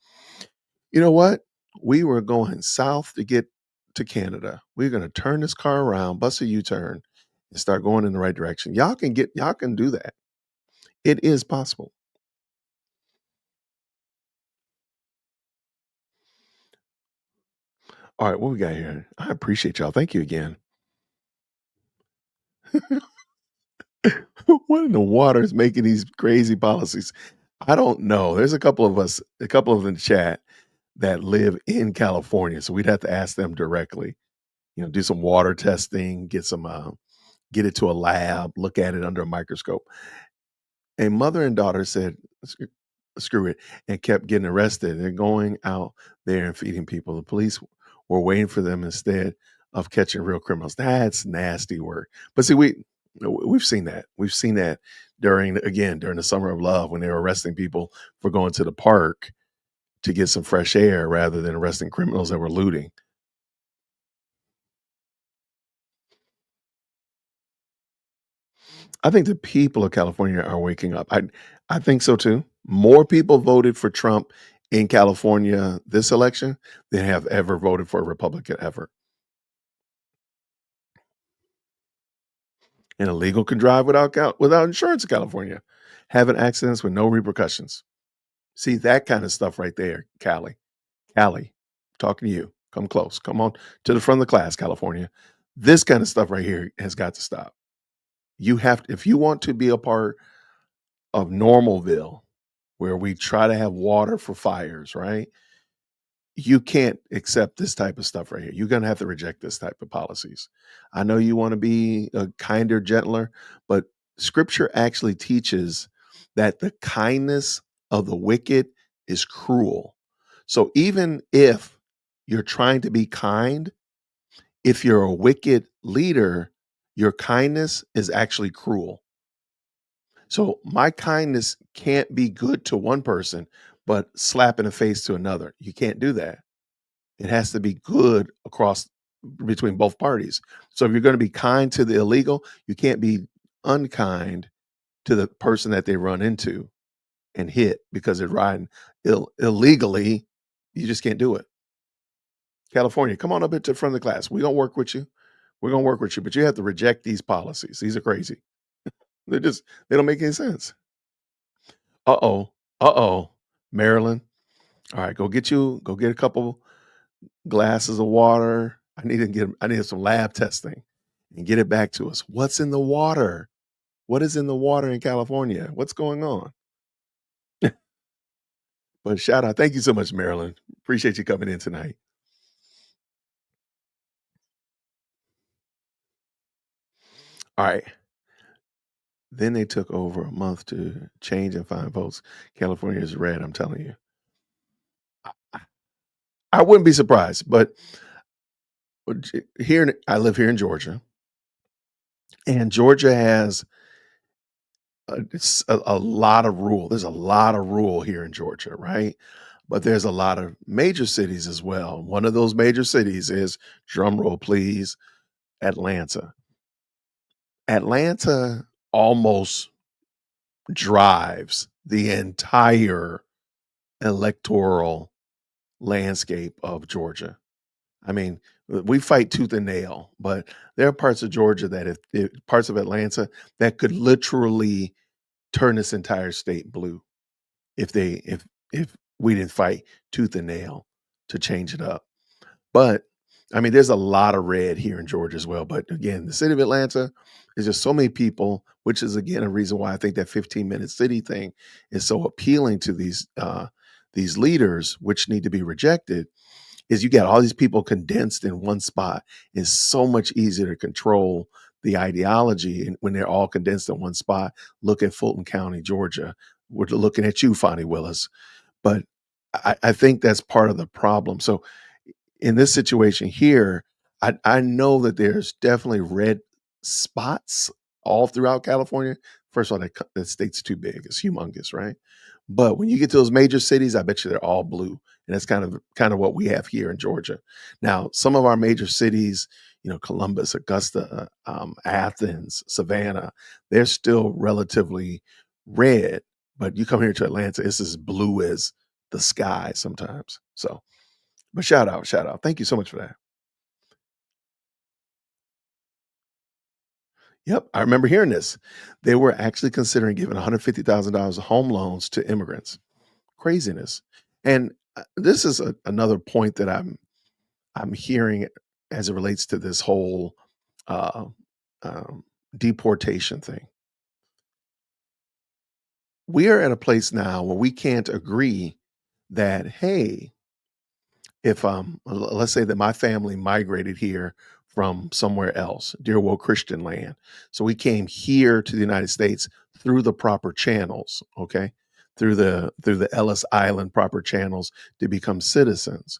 you know what? We were going south to get to Canada. We're going to turn this car around, bust a U-turn, and start going in the right direction. Y'all can do that. It is possible. All right, what we got here? I appreciate y'all. Thank you again. What in the water is making these crazy policies? I don't know. There's a couple of in the chat that live in California, so we'd have to ask them directly. Do some water testing, get it to a lab, look at it under a microscope. A mother and daughter said, screw it, and kept getting arrested. They're going out there and feeding people. The police were waiting for them instead of catching real criminals. That's nasty work. But see, we've seen that. We've seen that during the summer of love when they were arresting people for going to the park to get some fresh air rather than arresting criminals that were looting. I think the people of California are waking up. I think so too. More people voted for Trump in California this election than have ever voted for a Republican ever. And illegal can drive without insurance in California, having accidents with no repercussions. See that kind of stuff right there, Cali. Cali, talking to you. Come close. Come on to the front of the class, California. This kind of stuff right here has got to stop. You have to, if you want to be a part of Normalville, where we try to have water for fires, right? You can't accept this type of stuff right here. You're going to have to reject this type of policies. I know you want to be a kinder, gentler, but scripture actually teaches that the kindness of the wicked is cruel. So even if you're trying to be kind, if you're a wicked leader, your kindness is actually cruel. So my kindness can't be good to one person, but slap in the face to another. You can't do that. It has to be good between both parties. So if you're going to be kind to the illegal, you can't be unkind to the person that they run into and hit because they're riding illegally. You just can't do it. California, come on up into the front of the class. We're going to work with you. We're going to work with you, but you have to reject these policies. These are crazy. They don't make any sense. Uh-oh. Uh-oh. Maryland. All right, go get a couple glasses of water. I need some lab testing and get it back to us. What's in the water? What is in the water in California? What's going on? But shout out. Thank you so much, Maryland. Appreciate you coming in tonight. All right. Then they took over a month to change and find votes. California is red, I'm telling you. I wouldn't be surprised, but I live here in Georgia, and Georgia has a lot of rule. There's a lot of rule here in Georgia, right? But there's a lot of major cities as well. One of those major cities is, drum roll please, Atlanta. Atlanta almost drives the entire electoral landscape of Georgia. I mean, we fight tooth and nail, but there are parts of Georgia that if parts of Atlanta that could literally turn this entire state blue if we didn't fight tooth and nail to change it up. But I mean, there's a lot of red here in Georgia as well. But again, the city of Atlanta is just so many people, which is again a reason why I think that 15-minute city thing is so appealing to these leaders, which need to be rejected. Is you got all these people condensed in one spot. It's so much easier to control the ideology and when they're all condensed in one spot. Look at Fulton County, Georgia. We're looking at you, Fonnie Willis. But I think that's part of the problem. So in this situation here, I know that there's definitely red spots all throughout California. First of all, that state's too big. It's humongous, right? But when you get to those major cities, I bet you they're all blue. And that's kind of what we have here in Georgia. Now, some of our major cities, Columbus, Augusta, Athens, Savannah, they're still relatively red. But you come here to Atlanta, it's as blue as the sky sometimes. So, but shout out. Thank you so much for that. Yep, I remember hearing this. They were actually considering giving $150,000 of home loans to immigrants. Craziness. And this is another point that I'm hearing as it relates to this whole uh, deportation thing. We are at a place now where we can't agree that, hey, if let's say that my family migrated here from somewhere else, dear woke Christian land, so we came here to the United States through the proper channels, okay, through the Ellis Island proper channels to become citizens.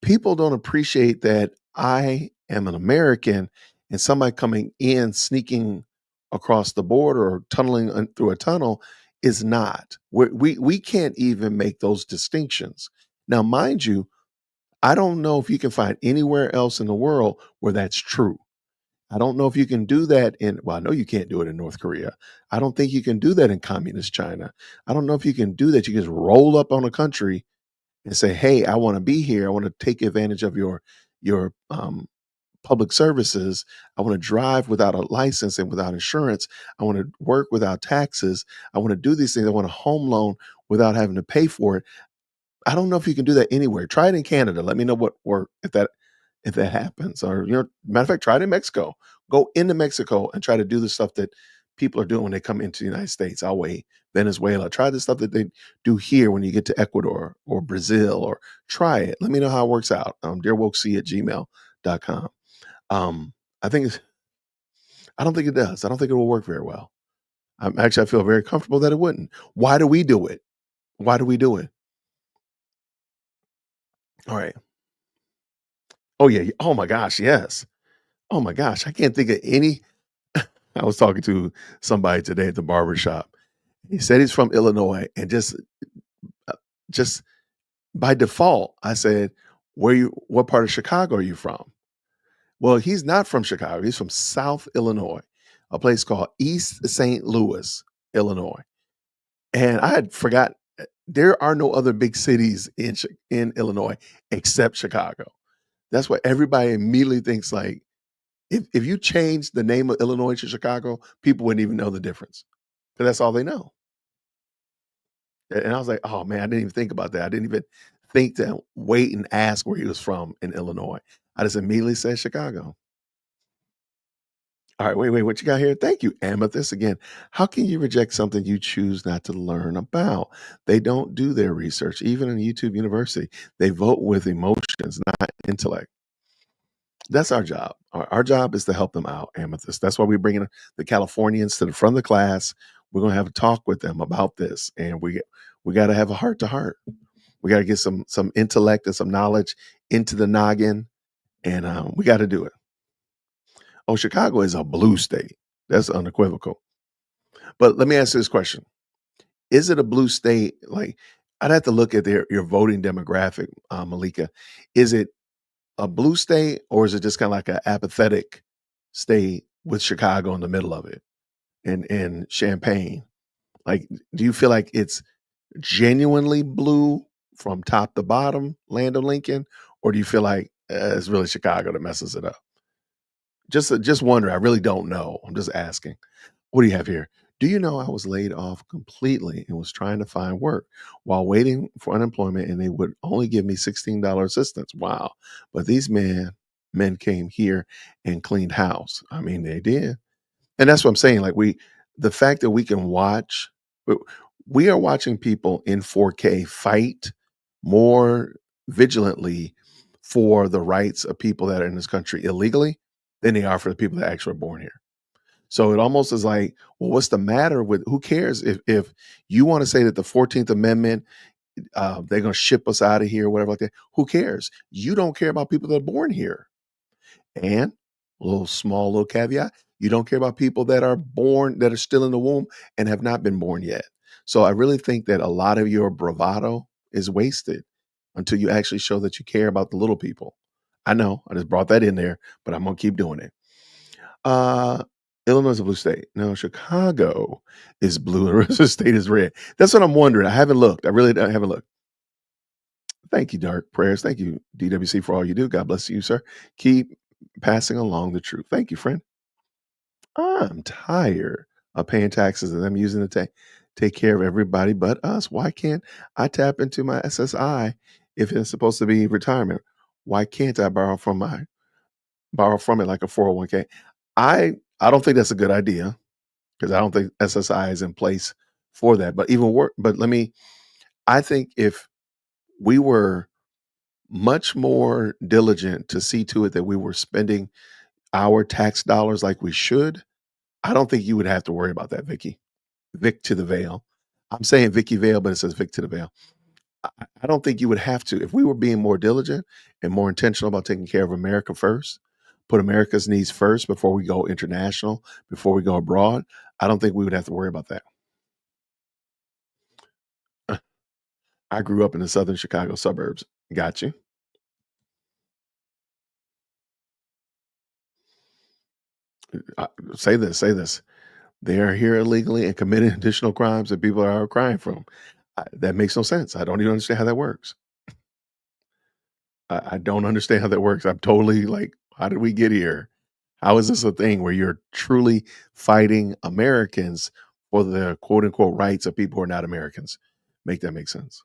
People don't appreciate that I am an American and somebody coming in sneaking across the border or tunneling through a tunnel is not. We can't even make those distinctions. Now, mind you, I don't know if you can find anywhere else in the world where that's true. I don't know if you can do that I know you can't do it in North Korea. I don't think you can do that in communist China. I don't know if you can do that. You can just roll up on a country and say, hey, I want to be here. I want to take advantage of your public services. I want to drive without a license and without insurance. I want to work without taxes. I want to do these things. I want a home loan without having to pay for it. I don't know if you can do that anywhere. Try it in Canada. Let me know what work if that happens. Or matter of fact, try it in Mexico. Go into Mexico and try to do the stuff that people are doing when they come into the United States. I'll wait. Venezuela. Try the stuff that they do here when you get to Ecuador or Brazil, or try it. Let me know how it works out. Dearwokec@gmail.com. I don't think it does. I don't think it will work very well. I feel very comfortable that it wouldn't. Why do we do it? Why do we do it? All right. Oh yeah. Oh my gosh. Yes. Oh my gosh. I can't think of any. I was talking to somebody today at the barber shop. He said he's from Illinois, and just by default, I said, what part of Chicago are you from? Well, he's not from Chicago. He's from South Illinois, a place called East St. Louis, Illinois. And I had forgot there are no other big cities in Illinois except Chicago. That's why everybody immediately thinks like, if you change the name of Illinois to Chicago, people wouldn't even know the difference because that's all they know. And I was like, oh man, I didn't even think about that. I didn't even think to wait and ask where he was from in Illinois. I just immediately said Chicago. All right, wait, what you got here? Thank you, Amethyst. Again, how can you reject something you choose not to learn about? They don't do their research, even in YouTube University. They vote with emotions, not intellect. That's our job. Our job is to help them out, Amethyst. That's why we're bringing the Californians to the front of the class. We're going to have a talk with them about this, and we got to have a heart to heart. We got to get some intellect and some knowledge into the noggin, and we got to do it. Oh, Chicago is a blue state. That's unequivocal. But let me ask you this question. Is it a blue state? Like, I'd have to look at your voting demographic, Malika. Is it a blue state, or is it just kind of like an apathetic state with Chicago in the middle of it and Champaign? Like, do you feel like it's genuinely blue from top to bottom, Land of Lincoln, or do you feel like it's really Chicago that messes it up? Just wonder. I really don't know. I'm just asking. What do you have here? Do you know I was laid off completely and was trying to find work while waiting for unemployment, and they would only give me $16 assistance? Wow. But these men came here and cleaned house. I mean, they did. And that's what I'm saying. Like the fact that we can watch, we are watching people in 4K fight more vigilantly for the rights of people that are in this country illegally than they are for the people that actually are born here. So it almost is like, well, what's the matter with, who cares if you want to say that the 14th Amendment, they're going to ship us out of here, whatever like that. Who cares? You don't care about people that are born here. And a little caveat, you don't care about people that are born, that are still in the womb and have not been born yet. So I really think that a lot of your bravado is wasted until you actually show that you care about the little people. I know I just brought that in there, but I'm going to keep doing it. Illinois is a blue state. No, Chicago is blue. The rest of the state is red. That's what I'm wondering. I haven't looked. I really haven't looked. Thank you, Dark Prayers. Thank you, DWC, for all you do. God bless you, sir. Keep passing along the truth. Thank you, friend. I'm tired of paying taxes and them using it to take care of everybody but us. Why can't I tap into my SSI if it's supposed to be retirement? Why can't I borrow from it like a 401k? I don't think that's a good idea because I don't think SSI is in place for that. But even work. But I think if we were much more diligent to see to it that we were spending our tax dollars like we should, I don't think you would have to worry about that, Vicky. Vic to the veil. I'm saying Vicky Vale, but it says Vic to the veil. I don't think you would have to. If we were being more diligent and more intentional about taking care of America first, put America's needs first before we go international, before we go abroad, I don't think we would have to worry about that. I grew up in the southern Chicago suburbs. Got you. Say this. They are here illegally and committing additional crimes that people are crying from. That makes no sense. I don't even understand how that works. I don't understand how that works. I'm totally like, how did we get here? How is this a thing where you're truly fighting Americans for the quote unquote rights of people who are not Americans? Make that make sense.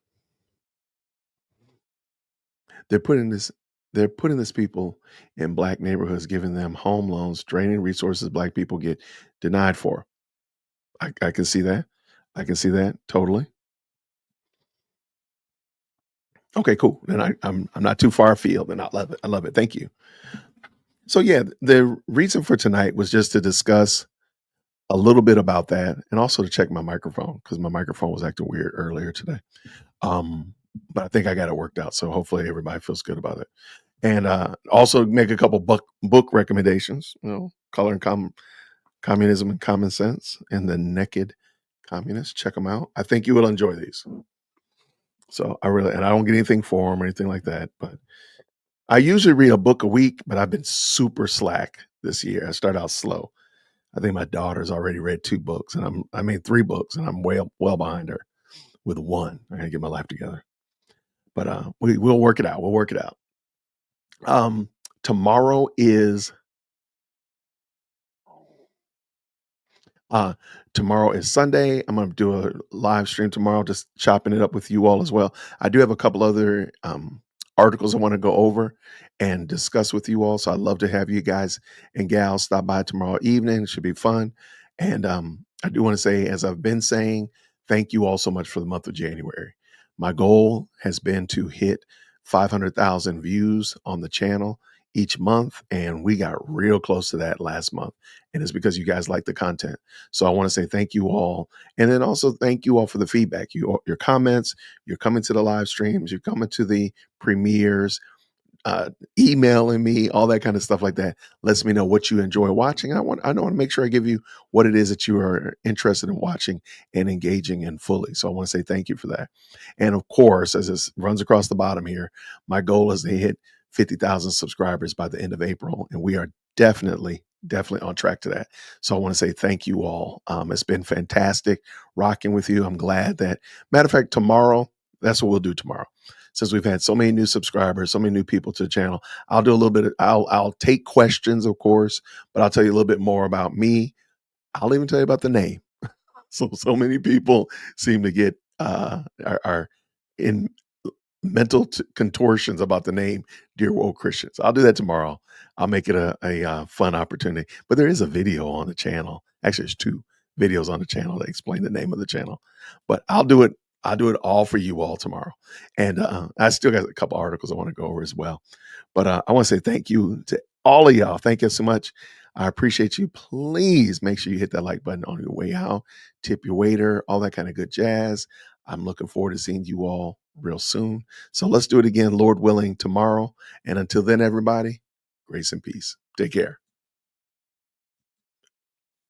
They're putting this people in black neighborhoods, giving them home loans, draining resources black people get denied for. I can see that. I can see that totally. Okay, cool. Then I'm not too far afield, and I love it. I love it. Thank you. So yeah, the reason for tonight was just to discuss a little bit about that, and also to check my microphone because my microphone was acting weird earlier today. But I think I got it worked out, so hopefully everybody feels good about it. And also make a couple book recommendations. Color and Communism and Common Sense, and The Naked Communist. Check them out. I think you will enjoy these. So I don't get anything for them or anything like that, but I usually read a book a week, but I've been super slack this year. I start out slow. I think my daughter's already read 2 books, and I made 3 books, and I'm well behind her with 1. I gotta get my life together. But we'll work it out. We'll work it out. Tomorrow is tomorrow is Sunday. I'm going to do a live stream tomorrow, just chopping it up with you all as well. I do have a couple other articles I want to go over and discuss with you all. So I'd love to have you guys and gals stop by tomorrow evening. It should be fun. And I do want to say, as I've been saying, thank you all so much for the month of January. My goal has been to hit 500,000 views on the channel each month, and we got real close to that last month. And it's because you guys like the content. So I want to say thank you all. And then also thank you all for the feedback, your comments. You're coming to the live streams, you're coming to the premieres, emailing me, all that kind of stuff like that lets me know what you enjoy watching. I want to make sure I give you what it is that you are interested in watching and engaging in fully. So I want to say thank you for that. And of course, as this runs across the bottom here, my goal is to hit 50,000 subscribers by the end of April, and we are definitely on track to that. So I want to say thank you all. It's been fantastic rocking with you. I'm glad that, matter of fact, tomorrow, that's what we'll do tomorrow. Since we've had so many new subscribers, so many new people to the channel, I'll do a little bit of, I'll take questions, of course, but I'll tell you a little bit more about me. I'll even tell you about the name. So many people seem to get are in mental contortions about the name Dear World Christians. I'll do that tomorrow. I'll make it a fun opportunity. But there is a video on the channel. Actually, there's 2 videos on the channel that explain the name of the channel. But I'll do it all for you all tomorrow. And I still got a couple articles I want to go over as well. But I want to say thank you to all of y'all. Thank you so much. I appreciate you. Please make sure you hit that like button on your way out, tip your waiter, all that kind of good jazz. I'm looking forward to seeing you all real soon. So let's do it again, Lord willing, tomorrow. And until then, everybody, grace and peace. Take care.